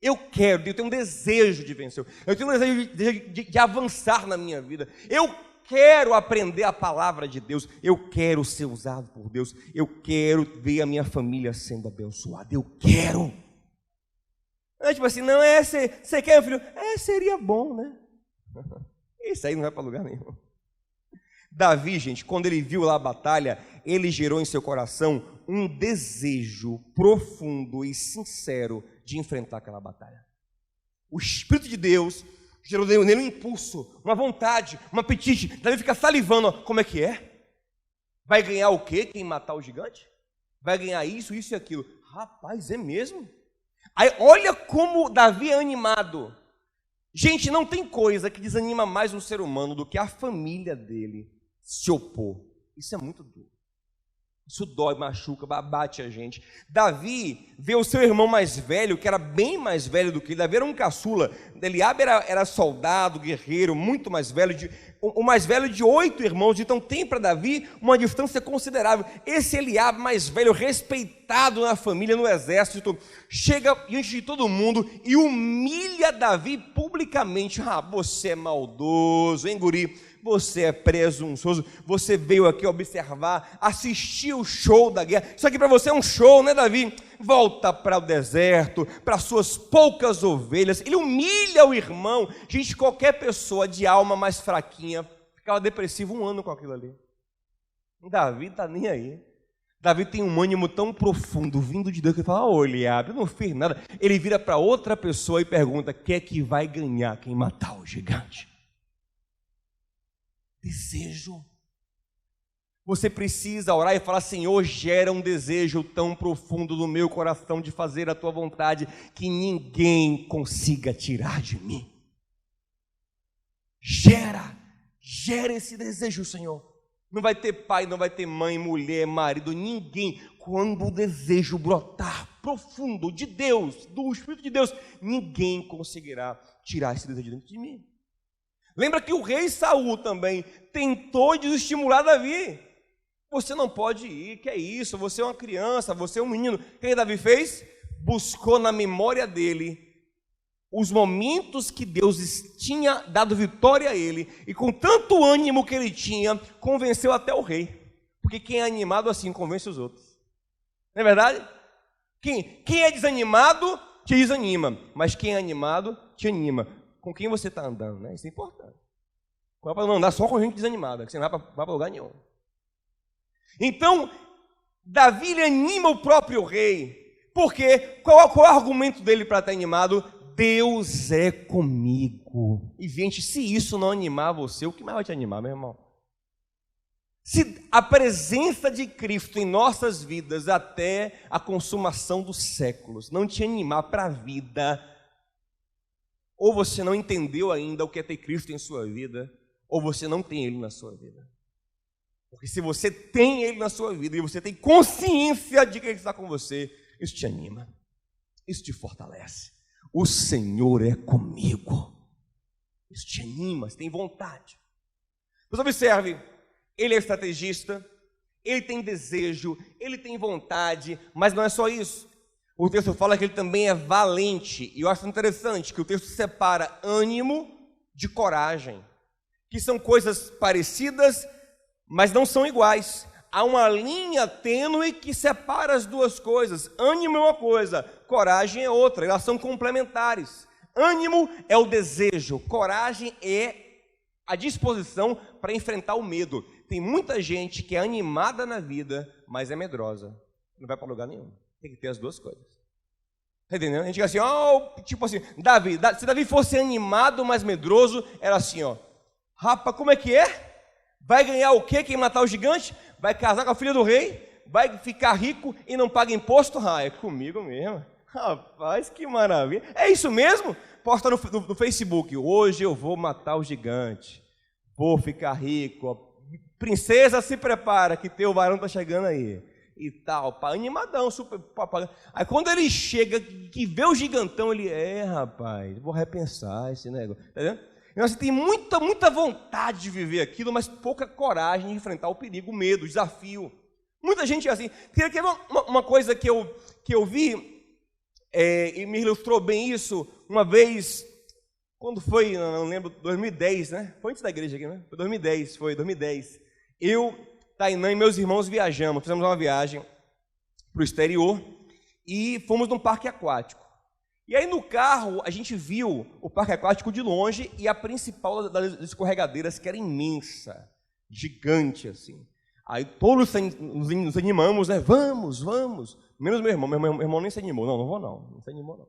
Eu tenho um desejo de vencer. Eu tenho um desejo de avançar na minha vida. Eu quero aprender a palavra de Deus. Eu quero ser usado por Deus. Eu quero ver a minha família sendo abençoada. Eu quero. Não é tipo assim, não é, você quer, meu filho? Seria bom, né? Isso aí não vai para lugar nenhum. Davi, gente, quando ele viu lá a batalha, ele gerou em seu coração um desejo profundo e sincero de enfrentar aquela batalha. O Espírito de Deus gerou nele um impulso, uma vontade, um apetite. Davi fica salivando, ó, como é que é? Vai ganhar o quê? Quem matar o gigante? Vai ganhar isso, isso e aquilo. Rapaz, é mesmo? Aí olha como Davi é animado. Gente, não tem coisa que desanima mais um ser humano do que a família dele se opor. Isso é muito duro. Isso dói, machuca, bate a gente. Davi vê o seu irmão mais velho, que era bem mais velho do que ele. Davi era um caçula. Eliabe era soldado, guerreiro, muito mais velho. O mais velho de 8 irmãos. Então tem para Davi uma distância considerável. Esse Eliabe mais velho, respeitado na família, no exército, chega diante de todo mundo e humilha Davi publicamente. Você é maldoso, hein, guri? Você é presunçoso, você veio aqui observar, assistir o show da guerra. Isso aqui para você é um show, né, Davi? Volta para o deserto, para suas poucas ovelhas. Ele humilha o irmão. Gente, qualquer pessoa de alma mais fraquinha ficava depressivo um ano com aquilo ali. Davi está nem aí. Davi tem um ânimo tão profundo, vindo de Deus, que ele fala, Eliabe, eu não fiz nada. Ele vira para outra pessoa e pergunta, quem é que vai ganhar quem matar o gigante? Desejo. Você precisa orar e falar, Senhor, gera um desejo tão profundo no meu coração de fazer a tua vontade que ninguém consiga tirar de mim. Gera esse desejo, Senhor. Não vai ter pai, não vai ter mãe, mulher, marido, ninguém. Quando o desejo brotar profundo de Deus, do Espírito de Deus, ninguém conseguirá tirar esse desejo dentro de mim. Lembra que o rei Saul também tentou desestimular Davi. Você não pode ir, que é isso? Você é uma criança, você é um menino. O que Davi fez? Buscou na memória dele os momentos que Deus tinha dado vitória a ele, e com tanto ânimo que ele tinha, convenceu até o rei. Porque quem é animado assim convence os outros. Não é verdade? Quem é desanimado te desanima, mas quem é animado te anima. Com quem você está andando, né? Isso é importante. Não é para não andar só com gente desanimada, que você não vai para lugar nenhum. Então, Davi ele anima o próprio rei. Por quê? Qual é o argumento dele para estar animado? Deus é comigo. E, gente, se isso não animar você, o que mais vai te animar, meu irmão? Se a presença de Cristo em nossas vidas até a consumação dos séculos não te animar para a vida, ou você não entendeu ainda o que é ter Cristo em sua vida, ou você não tem Ele na sua vida. Porque se você tem Ele na sua vida e você tem consciência de que Ele está com você, isso te anima, isso te fortalece. O Senhor é comigo. Isso te anima, você tem vontade. Mas observe, ele é estrategista, ele tem desejo, ele tem vontade, mas não é só isso. O texto fala que ele também é valente, e eu acho interessante que o texto separa ânimo de coragem, que são coisas parecidas, mas não são iguais. Há uma linha tênue que separa as duas coisas. Ânimo é uma coisa, coragem é outra, elas são complementares. Ânimo é o desejo, coragem é a disposição para enfrentar o medo. Tem muita gente que é animada na vida, mas é medrosa, não vai para lugar nenhum. Tem que ter as duas coisas. Está entendendo? A gente diz assim, tipo assim, se Davi fosse animado, mas medroso, era assim, rapaz, como é que é? Vai ganhar o quê? Quem matar o gigante? Vai casar com a filha do rei? Vai ficar rico e não paga imposto? É comigo mesmo. Rapaz, que maravilha. É isso mesmo? Posta no Facebook, hoje eu vou matar o gigante. Vou ficar rico. Princesa, se prepara que teu varão está chegando aí. E tal, animadão, super papai. Aí quando ele chega, que vê o gigantão, ele, rapaz, vou repensar esse negócio, tá vendo? Então, você tem muita vontade de viver aquilo, mas pouca coragem de enfrentar o perigo, o medo, o desafio. Muita gente é assim. Quer ver uma coisa que eu vi, E me ilustrou bem isso uma vez, quando foi, não lembro, 2010, né? Foi antes da igreja aqui, né? Foi 2010. Eu, Tainã e meus irmãos viajamos, fizemos uma viagem para o exterior e fomos num parque aquático. E aí no carro a gente viu o parque aquático de longe e a principal das escorregadeiras, que era imensa, gigante assim. Aí todos nos animamos, né? Vamos. Menos meu irmão nem se animou. Não vou não se animou não.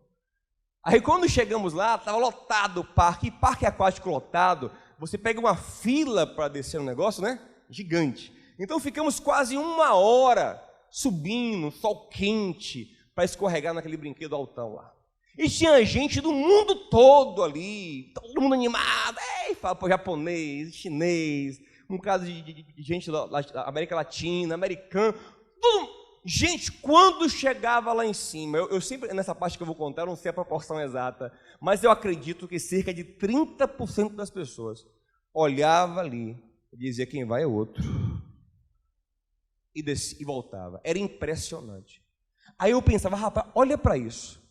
Aí quando chegamos lá, estava lotado o parque, e parque aquático lotado, você pega uma fila para descer o negócio, né? Gigante. Então ficamos quase 1 hora subindo, sol quente, para escorregar naquele brinquedo altão lá. E tinha gente do mundo todo ali, todo mundo animado, fala japonês, chinês, um caso de gente da América Latina, americano, tudo. Gente, quando chegava lá em cima, eu sempre, nessa parte que eu vou contar, eu não sei a proporção exata, mas eu acredito que cerca de 30% das pessoas olhava ali e dizia, quem vai é outro. E descia, e voltava. Era impressionante. Aí eu pensava, rapaz, olha para isso.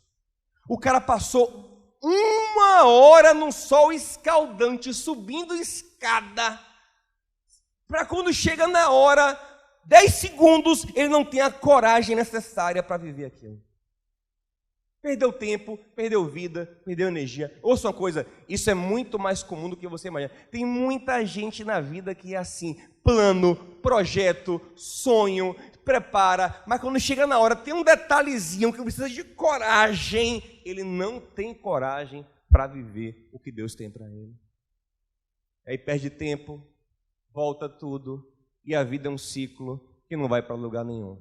O cara passou 1 hora num sol escaldante, subindo escada, para quando chega na hora, 10 segundos, ele não tem a coragem necessária para viver aquilo. Perdeu tempo, perdeu vida, perdeu energia. Ouça uma coisa, isso é muito mais comum do que você imagina. Tem muita gente na vida que é assim, plano, projeto, sonho, prepara, mas quando chega na hora, tem um detalhezinho que precisa de coragem, ele não tem coragem para viver o que Deus tem para ele. Aí perde tempo, volta tudo, e a vida é um ciclo que não vai para lugar nenhum.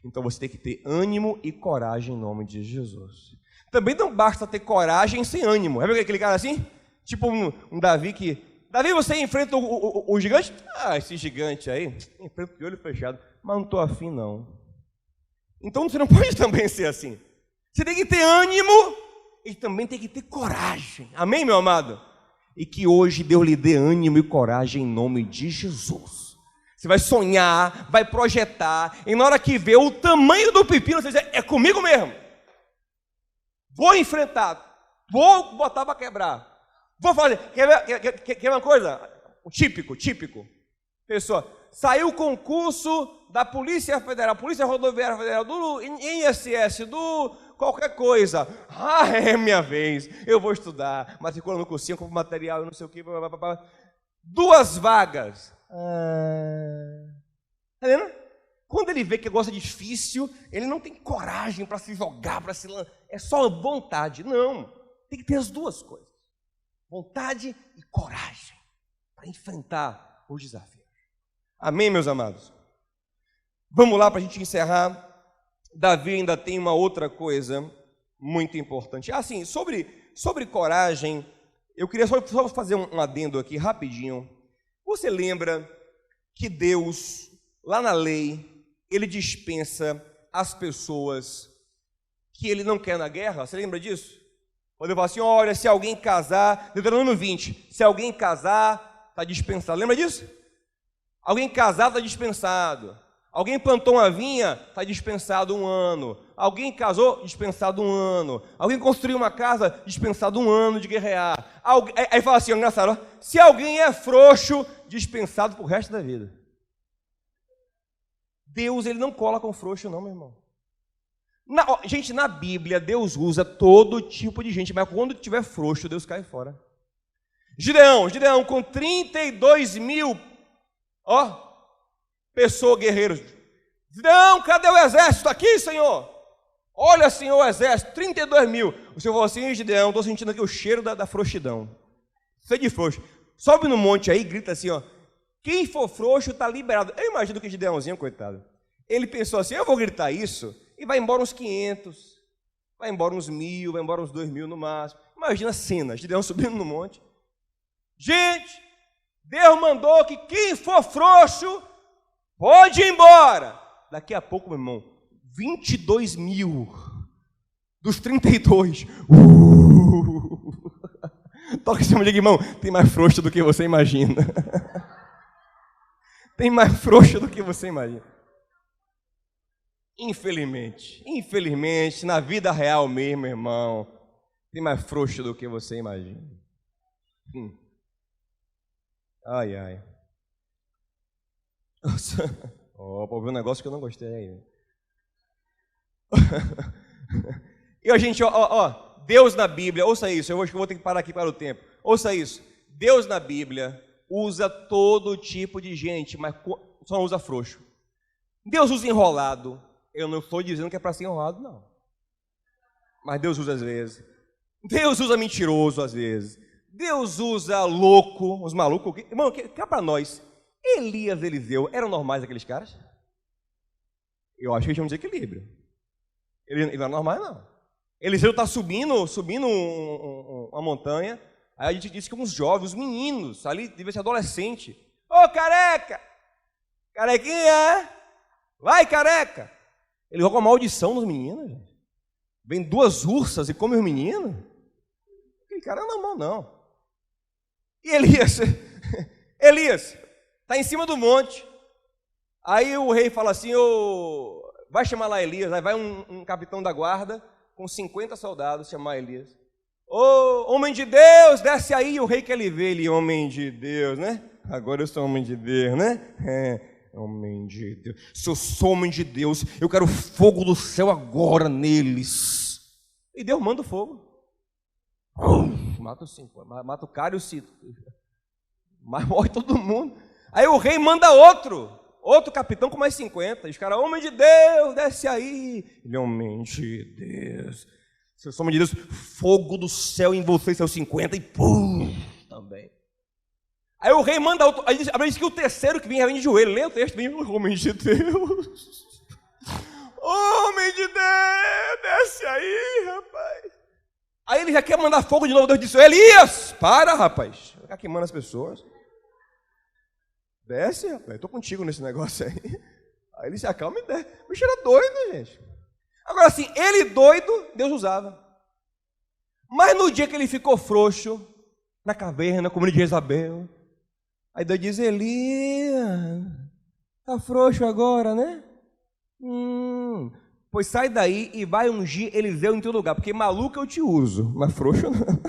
Então você tem que ter ânimo e coragem em nome de Jesus. Também não basta ter coragem sem ânimo. Já viu aquele cara assim? Tipo um Davi que... Davi, você enfrenta o gigante? Esse gigante aí, enfrenta de olho fechado. Mas não estou afim, não. Então você não pode também ser assim. Você tem que ter ânimo e também tem que ter coragem. Amém, meu amado? E que hoje Deus lhe dê ânimo e coragem em nome de Jesus. Você vai sonhar, vai projetar, e na hora que vê o tamanho do pepino, você diz, é comigo mesmo. Vou enfrentar, vou botar para quebrar. Vou fazer. Quer uma coisa? O típico. Pessoa, saiu o concurso da Polícia Federal, Polícia Rodoviária Federal, do INSS, do qualquer coisa. É minha vez, eu vou estudar. Matricula no cursinho, compro material, não sei o que. 2 vagas. Tá vendo? Quando ele vê que o negócio é difícil, ele não tem coragem para se jogar, para se lançar. É só vontade. Não, tem que ter as duas coisas. Vontade e coragem para enfrentar os desafios. Amém, meus amados? Vamos lá para a gente encerrar. Davi ainda tem uma outra coisa muito importante. Assim, sobre coragem, eu queria só fazer um adendo aqui rapidinho. Você lembra que Deus, lá na lei, ele dispensa as pessoas que ele não quer na guerra? Você lembra disso? Quando eu falo assim, olha, se alguém casar, Deuteronômio 20, se alguém casar, está dispensado. Lembra disso? Alguém casado está dispensado. Alguém plantou uma vinha, está dispensado 1 ano. Alguém casou, dispensado 1 ano. Alguém construiu uma casa, dispensado 1 ano de guerrear. Aí fala assim, engraçado, se alguém é frouxo, dispensado para o resto da vida. Deus, ele não cola com frouxo não, meu irmão. Gente, na Bíblia, Deus usa todo tipo de gente, mas quando tiver frouxo, Deus cai fora. Gideão, com 32 mil, pessoas, guerreiros. Gideão, cadê o exército aqui, Senhor? Olha, Senhor, o exército, 32 mil. O Senhor falou assim, Gideão, estou sentindo aqui o cheiro da frouxidão. Você de frouxo. Sobe no monte aí, grita assim, quem for frouxo está liberado. Eu imagino que Gideãozinho, coitado, ele pensou assim, eu vou gritar isso, e vai embora uns 500, vai embora uns 1.000, vai embora uns 2.000 no máximo. Imagina a cena, Gideão subindo no monte. Gente, Deus mandou que quem for frouxo pode ir embora. Daqui a pouco, meu irmão, 22 mil dos 32. Toca em cima de irmão, tem mais frouxo do que você imagina. Tem mais frouxo do que você imagina. Infelizmente, na vida real mesmo, irmão, tem mais frouxo do que você imagina. Ai, ai. Para ouvir um negócio que eu não gostei. E a gente, Deus na Bíblia, ouça isso, eu acho que eu vou ter que parar aqui para o tempo. Ouça isso, Deus na Bíblia usa todo tipo de gente, mas só não usa frouxo. Deus usa enrolado. Eu não estou dizendo que é para ser enrolado, não. Mas Deus usa às vezes. Deus usa mentiroso às vezes. Deus usa louco, os malucos. Irmão, cá para nós, Elias e Eliseu eram normais aqueles caras? Eu acho que eles tinham um desequilíbrio. Ele não é normal, não. Eliseu está subindo uma montanha. Aí a gente disse que uns jovens, os meninos, ali devia ser adolescente. Ô, careca! Carequinha! Vai, careca! Ele joga uma maldição nos meninos, gente. Vem duas ursas e come os meninos. Aquele cara não é normal, não. E Elias está em cima do monte. Aí o rei fala assim, vai chamar lá Elias. Aí vai um capitão da guarda com 50 soldados chamar Elias. Ô, homem de Deus, desce aí. O rei quer lhe ver, ele, homem de Deus, né? Agora eu sou homem de Deus, né? Homem de Deus. Se eu sou homem de Deus, eu quero fogo do céu agora neles. E Deus manda o fogo. Mata os 5, mata o cara e o cito. Mas morre todo mundo. Aí o rei manda outro capitão com mais 50. E os caras, homem de Deus, desce aí. Ele é homem de Deus. Se eu sou homem de Deus, fogo do céu em você, seus 50 e pum, também. Aí o rei manda outro. Aí diz que o terceiro que vem de joelho. Lê o texto, vem, homem de Deus. Homem de Deus, desce aí, rapaz. Aí ele já quer mandar fogo de novo. Deus disse, Elias, para, rapaz. Vai ficar queimando as pessoas. Desce, rapaz. Eu estou contigo nesse negócio aí. Aí ele se acalma e desce. O bicho era doido, gente. Agora assim, ele doido, Deus usava. Mas no dia que ele ficou frouxo, na caverna, como ele de Jezabel, aí Deus diz, Elias, tá frouxo agora, né? Pois sai daí e vai ungir Eliseu em teu lugar, porque maluco eu te uso, mas frouxo não.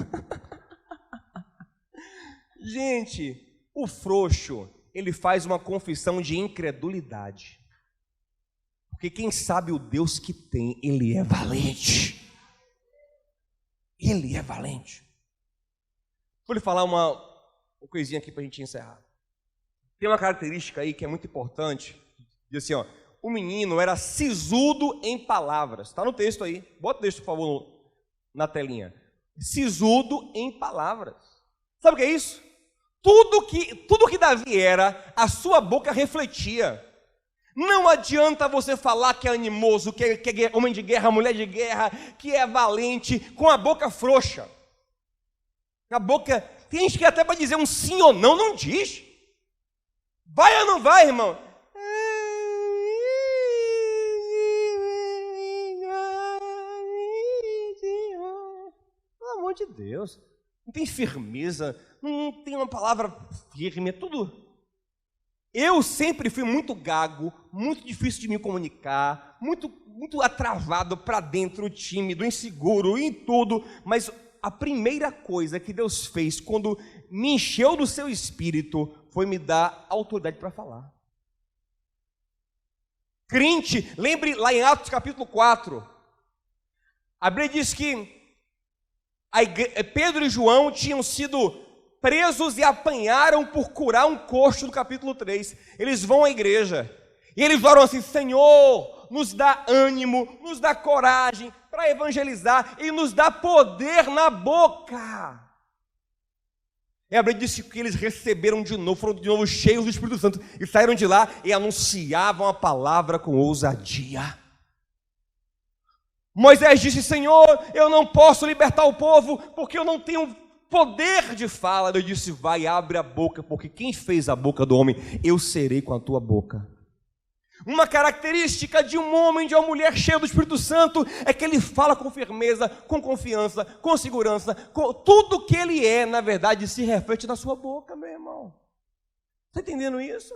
Gente, o frouxo, ele faz uma confissão de incredulidade. Porque quem sabe o Deus que tem, ele é valente. Ele é valente. Vou lhe falar uma coisinha aqui para a gente encerrar. Tem uma característica aí que é muito importante. Diz assim, o menino era sisudo em palavras. Está no texto aí. Bota o texto, por favor, na telinha. Sisudo em palavras. Sabe o que é isso? Tudo que Davi era, a sua boca refletia. Não adianta você falar que é animoso, que é homem de guerra, mulher de guerra, que é valente, com a boca frouxa. A boca, tem gente que até para dizer um sim ou não, não diz. Vai ou não vai, irmão? Pelo amor de Deus, não tem firmeza, não tem uma palavra firme, é tudo. Eu sempre fui muito gago, muito difícil de me comunicar, muito atravado para dentro, tímido, inseguro, em tudo. Mas a primeira coisa que Deus fez quando me encheu do seu espírito foi me dar autoridade para falar. Crente, lembre lá em Atos capítulo 4, a Bíblia diz que Pedro e João tinham sido presos e apanharam por curar um coxo no capítulo 3. Eles vão à igreja e eles oram assim, Senhor, nos dá ânimo, nos dá coragem para evangelizar e nos dá poder na boca. E a Bíblia disse que eles receberam de novo, foram de novo cheios do Espírito Santo e saíram de lá e anunciavam a palavra com ousadia. Moisés disse, Senhor, eu não posso libertar o povo porque eu não tenho poder de fala. Deus disse, vai, abre a boca, porque quem fez a boca do homem, eu serei com a tua boca. Uma característica de um homem, de uma mulher cheia do Espírito Santo, é que ele fala com firmeza, com confiança, com segurança, com tudo que ele é, na verdade, se reflete na sua boca, meu irmão. Está entendendo isso?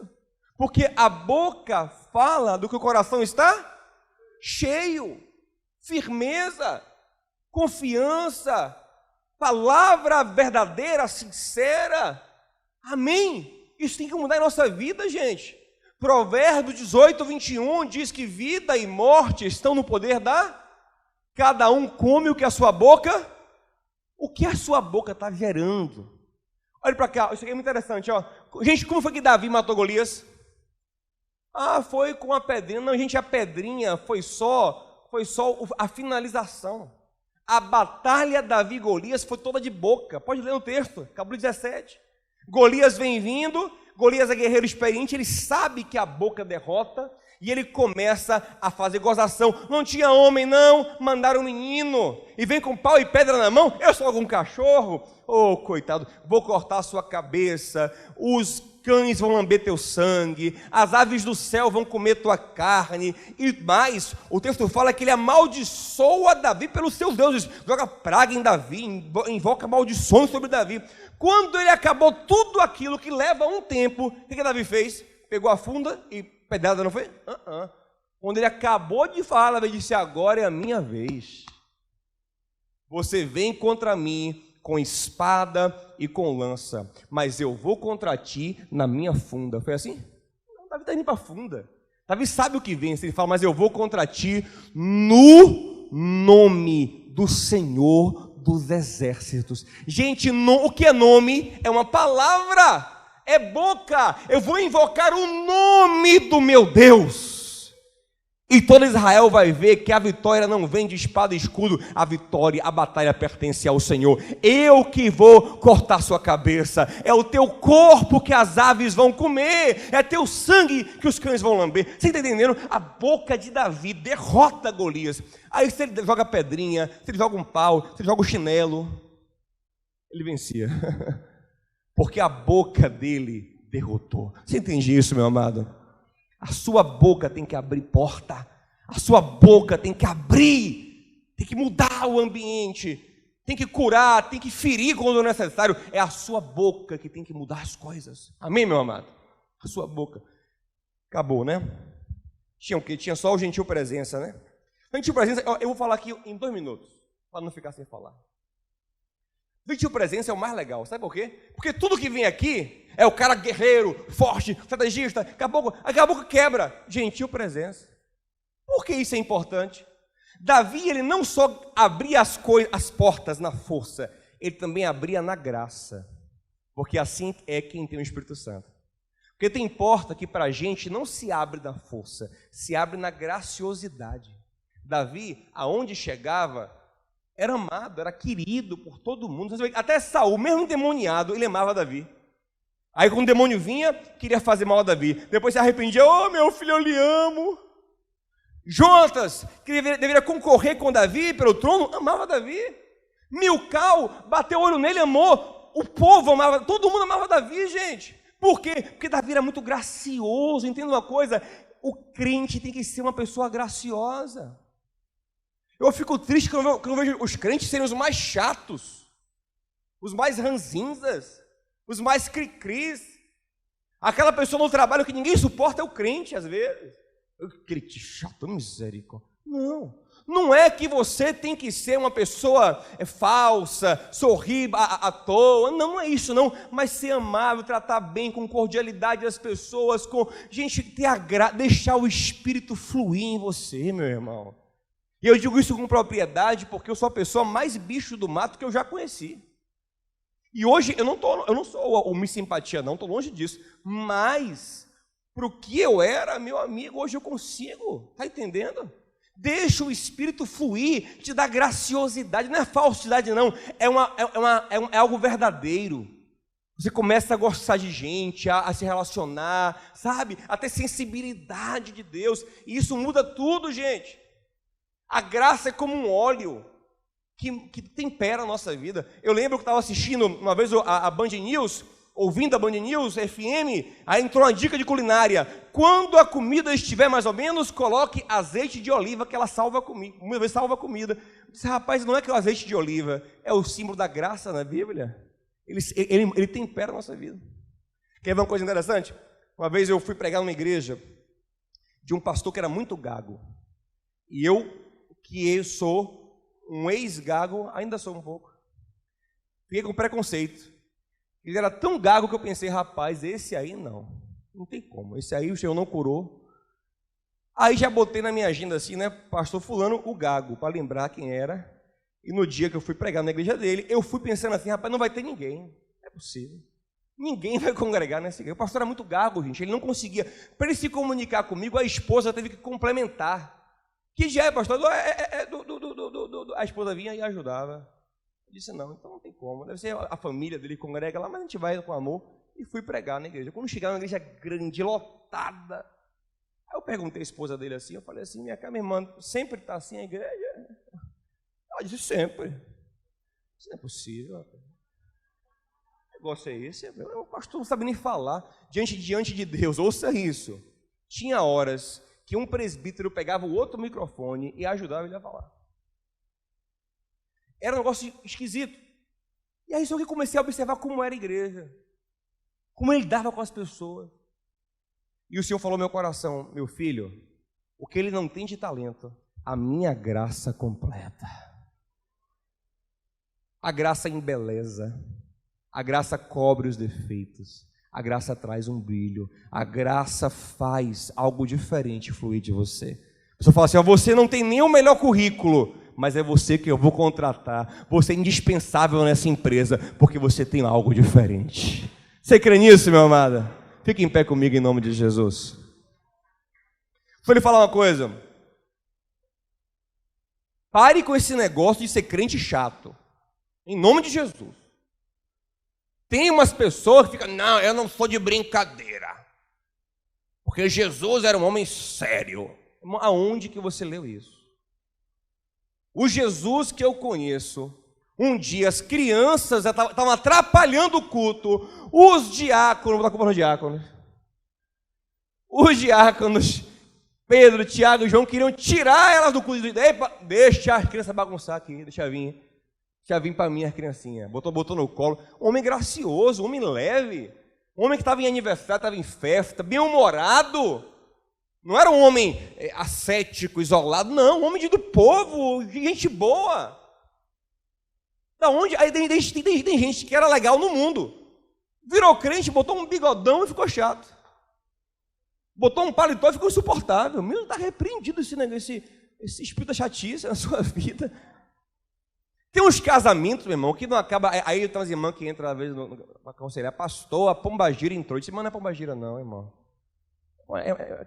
Porque a boca fala do que o coração está cheio, firmeza, confiança, palavra verdadeira, sincera. Amém? Isso tem que mudar em nossa vida, gente. Provérbios 18, 21 diz que vida e morte estão no poder da... Cada um come o que a sua boca... O que a sua boca está gerando? Olha para cá, isso aqui é muito interessante, ó. Gente, como foi que Davi matou Golias? Foi com a pedrinha. Não, gente, a pedrinha foi só a finalização. A batalha Davi e Golias foi toda de boca. Pode ler no texto, capítulo 17. Golias vem vindo, Golias é guerreiro experiente, ele sabe que a boca derrota, e ele começa a fazer gozação. Não tinha homem não, mandaram um menino, e vem com pau e pedra na mão. Eu sou algum cachorro? Oh, coitado, vou cortar a sua cabeça, os cães vão lamber teu sangue, as aves do céu vão comer tua carne, e mais, o texto fala que ele amaldiçoa Davi pelos seus deuses, joga praga em Davi, invoca maldições sobre Davi. Quando ele acabou tudo aquilo que leva um tempo, o que Davi fez? Pegou a funda e pedrada, não foi? Quando ele acabou de falar, ele disse: agora é a minha vez. Você vem contra mim com espada e com lança, mas eu vou contra ti na minha funda. Foi assim? Não, Davi está indo para a funda. Davi sabe o que vem. Ele fala: mas eu vou contra ti no nome do Senhor dos exércitos. Gente, o que é nome? É uma palavra. É boca. Eu vou invocar o nome do meu Deus. E todo Israel vai ver que a vitória não vem de espada e escudo. A vitória, a batalha pertence ao Senhor. Eu que vou cortar sua cabeça. É o teu corpo que as aves vão comer. É teu sangue que os cães vão lamber. Você está entendendo? A boca de Davi derrota Golias. Aí se ele joga pedrinha, se ele joga um pau, se ele joga um chinelo, ele vencia. Porque a boca dele derrotou. Você entende isso, meu amado? A sua boca tem que abrir porta. A sua boca tem que abrir. Tem que mudar o ambiente. Tem que curar, tem que ferir quando necessário. É a sua boca que tem que mudar as coisas. Amém, meu amado? A sua boca. Acabou, né? Tinha o quê? Tinha só o gentil presença, né? Gentil presença, eu vou falar aqui em 2 minutos, para não ficar sem falar. Gentil presença é o mais legal, sabe por quê? Porque tudo que vem aqui é o cara guerreiro, forte, estrategista, daqui a pouco quebra. Gentil presença. Por que isso é importante? Davi, ele não só abria as portas na força, ele também abria na graça. Porque assim é quem tem o Espírito Santo. Porque tem porta que para a gente não se abre na força, se abre na graciosidade. Davi, aonde chegava, era amado, era querido por todo mundo. Até Saul, mesmo endemoniado, ele amava Davi. Aí quando o demônio vinha, queria fazer mal a Davi. Depois se arrependia: oh, meu filho, eu lhe amo. Jonatas, que deveria concorrer com Davi pelo trono, amava Davi. Milcal, bateu o olho nele, amou. O povo amava, todo mundo amava Davi, gente. Por quê? Porque Davi era muito gracioso. Entenda uma coisa, o crente tem que ser uma pessoa graciosa. Eu fico triste quando eu vejo os crentes serem os mais chatos, os mais ranzinzas, os mais cri-cris. Aquela pessoa no trabalho que ninguém suporta é o crente, às vezes. Crente chato, misericórdia. Não é que você tem que ser uma pessoa falsa, sorrir à toa. Não é isso, não. Mas ser amável, tratar bem, com cordialidade as pessoas, deixar o Espírito fluir em você, meu irmão. E eu digo isso com propriedade porque eu sou a pessoa mais bicho do mato que eu já conheci. E hoje eu não sou o me simpatia, não, estou longe disso. Mas, para o que eu era, meu amigo, hoje eu consigo. Está entendendo? Deixa o Espírito fluir, te dá graciosidade. Não é falsidade, não. É algo verdadeiro. Você começa a gostar de gente, a se relacionar, sabe? A ter sensibilidade de Deus. E isso muda tudo, gente. A graça é como um óleo que tempera a nossa vida. Eu lembro que estava assistindo uma vez a Band News, ouvindo a Band News FM, aí entrou uma dica de culinária. Quando a comida estiver mais ou menos, coloque azeite de oliva, que ela salva a comida. Uma vez salva a comida. Eu disse: rapaz, não é que é o azeite de oliva, é o símbolo da graça na Bíblia. Ele tempera a nossa vida. Quer ver uma coisa interessante? Uma vez eu fui pregar numa igreja de um pastor que era muito gago. E eu, que eu sou um ex-gago, ainda sou um pouco. Fiquei com preconceito. Ele era tão gago que eu pensei, rapaz, esse aí não tem como. Esse aí o Senhor não curou. Aí já botei na minha agenda assim, né, pastor fulano, o gago, para lembrar quem era. E no dia que eu fui pregar na igreja dele, eu fui pensando assim, rapaz, não vai ter ninguém. Não é possível. Ninguém vai congregar nessa igreja. O pastor era muito gago, gente. Ele não conseguia. Para ele se comunicar comigo, a esposa teve que complementar. Que já é, pastor? A esposa vinha e ajudava. Eu disse, não, então não tem como. Deve ser a família dele que congrega lá, mas a gente vai com amor. E fui pregar na igreja. Quando chegaram na igreja grande, lotada, aí eu perguntei à esposa dele assim, eu falei assim, minha irmã, sempre está assim a igreja? Ela disse, sempre. Isso não é possível. Que negócio é esse? O pastor não sabe nem falar diante de Deus. Ouça isso. Tinha horas que um presbítero pegava o outro microfone e ajudava ele a falar. Era um negócio esquisito. E aí só que eu comecei a observar como era a igreja. Como ele lidava com as pessoas. E o Senhor falou ao meu coração, meu filho, o que ele não tem de talento, a minha graça completa. A graça embeleza. A graça cobre os defeitos. A graça traz um brilho. A graça faz algo diferente fluir de você. A pessoa fala assim, você não tem nem o melhor currículo, mas é você que eu vou contratar. Você é indispensável nessa empresa, porque você tem algo diferente. Você crê nisso, meu amado? Fique em pé comigo em nome de Jesus. Vou lhe falar uma coisa. Pare com esse negócio de ser crente chato. Em nome de Jesus. Tem umas pessoas que ficam, não, eu não sou de brincadeira. Porque Jesus era um homem sério. Aonde que você leu isso? O Jesus que eu conheço, um dia as crianças estavam atrapalhando o culto, os diáconos, vou dar culpa nos diáconos. Os diáconos, Pedro, Tiago e João, queriam tirar elas do culto. Deixa as crianças bagunçar aqui, deixa vir para mim as criancinhas. Botou no colo. Homem gracioso, homem leve. Homem que estava em aniversário, estava em festa, bem-humorado. Não era um homem ascético, isolado, não. Homem do povo, gente boa. Da onde? Aí tem gente que era legal no mundo. Virou crente, botou um bigodão e ficou chato. Botou um paletó e ficou insuportável. Meu, está repreendido esse espírito da chatice na sua vida. Tem uns casamentos, meu irmão, que não acaba. Aí tem umas irmãs que entram, às vezes, para aconselhar. Pastor, a pombagira entrou. Eu disse, mas não é pombagira, não, irmão.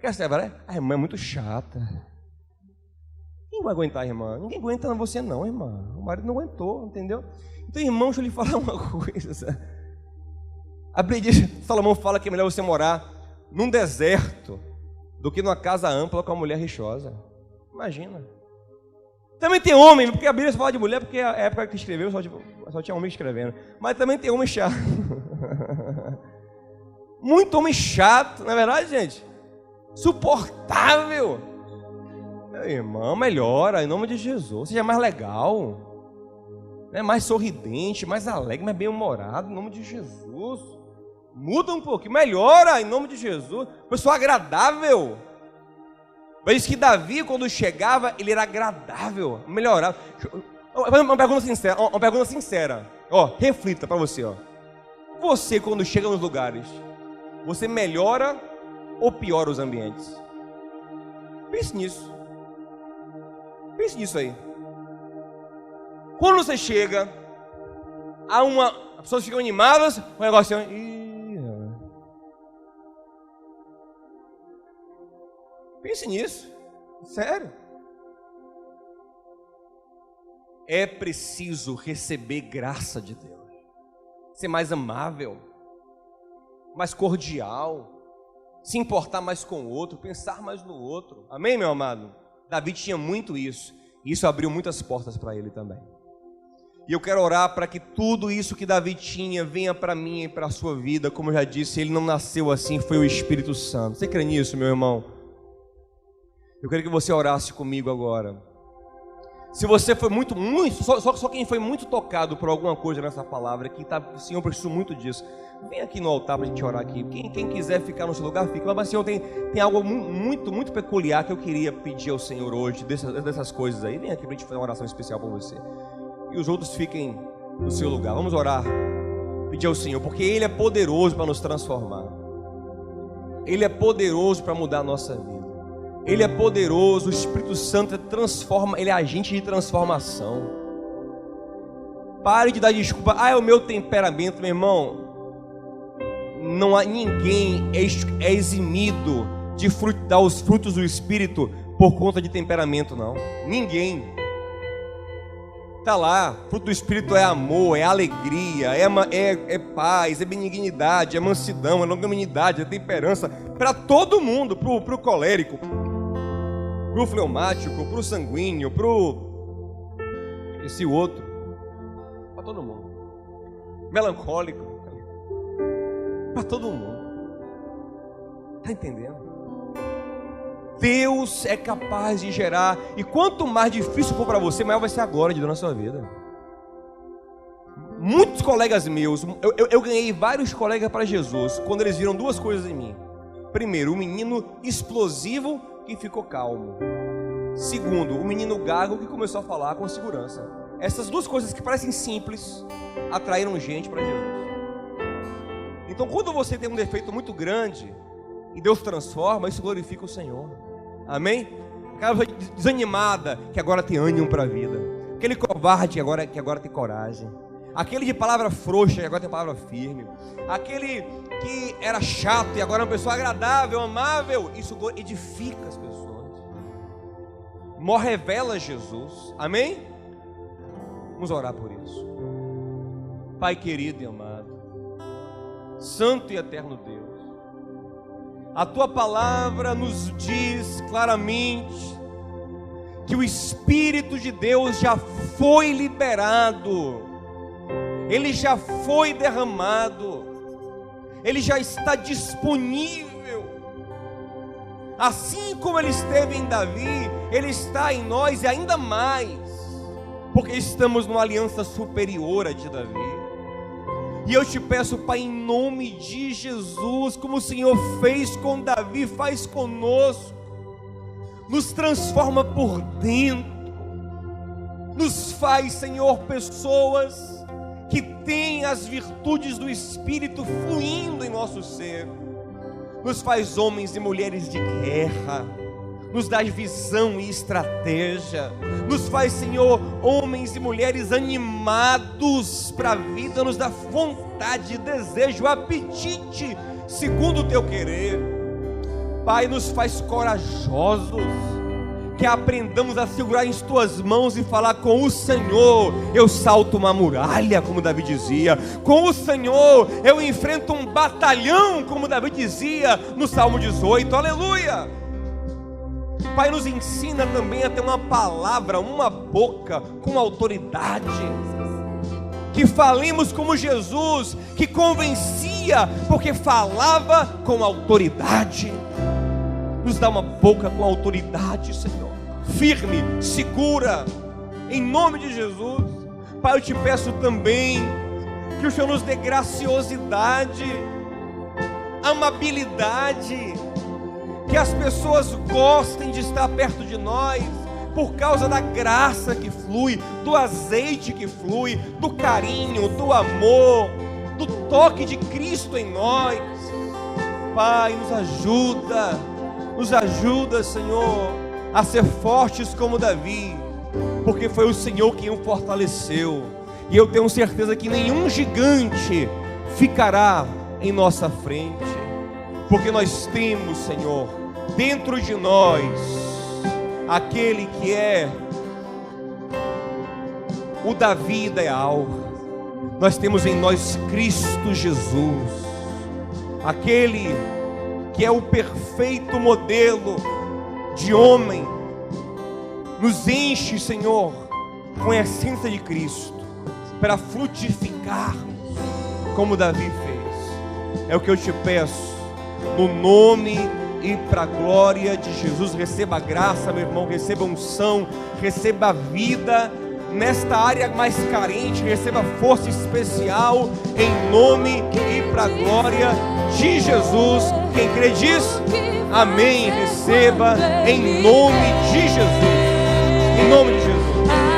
Quer saber, né? A irmã é muito chata. Quem vai aguentar a irmã? Ninguém aguenta você, não, irmã. O marido não aguentou, entendeu? Então, irmão, deixa eu lhe falar uma coisa. A Bíblia diz, Salomão fala que é melhor você morar num deserto do que numa casa ampla com uma mulher rixosa. Imagina. Também tem homem, porque a Bíblia só fala de mulher, porque a época que escreveu só tinha homem escrevendo. Mas também tem homem chato. Muito homem chato, não é verdade, gente? Suportável. Meu irmão, melhora em nome de Jesus. Seja mais legal, né? Mais sorridente, mais alegre, mais bem-humorado em nome de Jesus. Muda um pouquinho, melhora em nome de Jesus. Pessoa agradável. Mas que Davi, quando chegava, ele era agradável, melhorava. Uma pergunta sincera. Ó, reflita para você, ó. Você, quando chega nos lugares, você melhora ou piora os ambientes? Pense nisso. Pense nisso aí. Quando você chega, as pessoas ficam animadas, o negócio é... Pense nisso. Sério. É preciso receber graça de Deus. Ser mais amável, mais cordial, se importar mais com o outro, pensar mais no outro. Amém, meu amado? Davi tinha muito isso. E isso abriu muitas portas para ele também. E eu quero orar para que tudo isso que Davi tinha venha para mim e para a sua vida. Como eu já disse, ele não nasceu assim, foi o Espírito Santo. Você crê nisso, meu irmão? Eu quero que você orasse comigo agora. Se você foi muito, só quem foi muito tocado por alguma coisa nessa palavra, que tá, Senhor, eu preciso muito disso. Vem aqui no altar para a gente orar aqui. Quem quiser ficar no seu lugar, fica. Mas, Senhor, tem algo muito peculiar que eu queria pedir ao Senhor hoje, dessas coisas aí. Vem aqui para a gente fazer uma oração especial para você. E os outros fiquem no seu lugar. Vamos orar, pedir ao Senhor, porque Ele é poderoso para nos transformar. Ele é poderoso para mudar a nossa vida. Ele é poderoso, o Espírito Santo transforma, Ele é agente de transformação. Pare de dar desculpa. É o meu temperamento, meu irmão. Não há ninguém é eximido de dar os frutos do Espírito por conta de temperamento, não. Ninguém. Está lá, fruto do Espírito é amor, é alegria, é paz, é benignidade, é mansidão, é longanimidade, é temperança, para todo mundo, para o colérico, para o fleumático, para o sanguíneo, para esse outro, para todo mundo, melancólico, para todo mundo. Está entendendo? Deus é capaz de gerar, e quanto mais difícil for para você, maior vai ser a glória de Deus na sua vida. Muitos colegas meus, eu ganhei vários colegas para Jesus, quando eles viram duas coisas em mim. Primeiro, o menino explosivo que ficou calmo. Segundo, o menino gago que começou a falar com segurança. Essas duas coisas que parecem simples, atraíram gente para Jesus. Então, quando você tem um defeito muito grande, e Deus transforma, isso glorifica o Senhor. Amém? Aquela pessoa desanimada, que agora tem ânimo para a vida. Aquele covarde que agora tem coragem. Aquele de palavra frouxa, que agora tem palavra firme. Aquele que era chato e agora é uma pessoa agradável, amável. Isso edifica as pessoas. Revela Jesus. Amém? Vamos orar por isso. Pai querido e amado, Santo e eterno Deus, a Tua palavra nos diz claramente que o Espírito de Deus já foi liberado, Ele já foi derramado, Ele já está disponível. Assim como Ele esteve em Davi, Ele está em nós e ainda mais, porque estamos numa aliança superior à de Davi. E eu te peço, Pai, em nome de Jesus, como o Senhor fez com Davi, faz conosco. Nos transforma por dentro. Nos faz, Senhor, pessoas que têm as virtudes do Espírito fluindo em nosso ser. Nos faz homens e mulheres de guerra. Nos dá visão e estratégia. Nos faz, Senhor, homens e mulheres animados para a vida. Nos dá vontade, desejo, apetite, segundo o Teu querer. Pai, nos faz corajosos, que aprendamos a segurar em Tuas mãos e falar: com o Senhor eu salto uma muralha, como Davi dizia. Com o Senhor eu enfrento um batalhão, como Davi dizia no Salmo 18, aleluia. Pai, nos ensina também a ter uma palavra, uma boca com autoridade, que falemos como Jesus, que convencia porque falava com autoridade. Nos dá uma boca com autoridade, Senhor, firme, segura, em nome de Jesus. Pai, eu te peço também que o Senhor nos dê graciosidade, amabilidade, que as pessoas gostem de estar perto de nós, por causa da graça que flui, do azeite que flui, do carinho, do amor, do toque de Cristo em nós. Pai, nos ajuda, Senhor, a ser fortes como Davi, porque foi o Senhor quem o fortaleceu, e eu tenho certeza que nenhum gigante ficará em nossa frente, porque nós temos, Senhor, dentro de nós, aquele que é o Davi ideal. Nós temos em nós Cristo Jesus, aquele que é o perfeito modelo de homem. Nos enche, Senhor, com a essência de Cristo, para frutificarmos como Davi fez. É o que eu te peço, no nome e para a glória de Jesus. Receba a graça, meu irmão, receba a unção, receba a vida nesta área mais carente, receba força especial em nome e para a glória de Jesus. Quem crê diz amém. Receba em nome de Jesus, em nome de Jesus.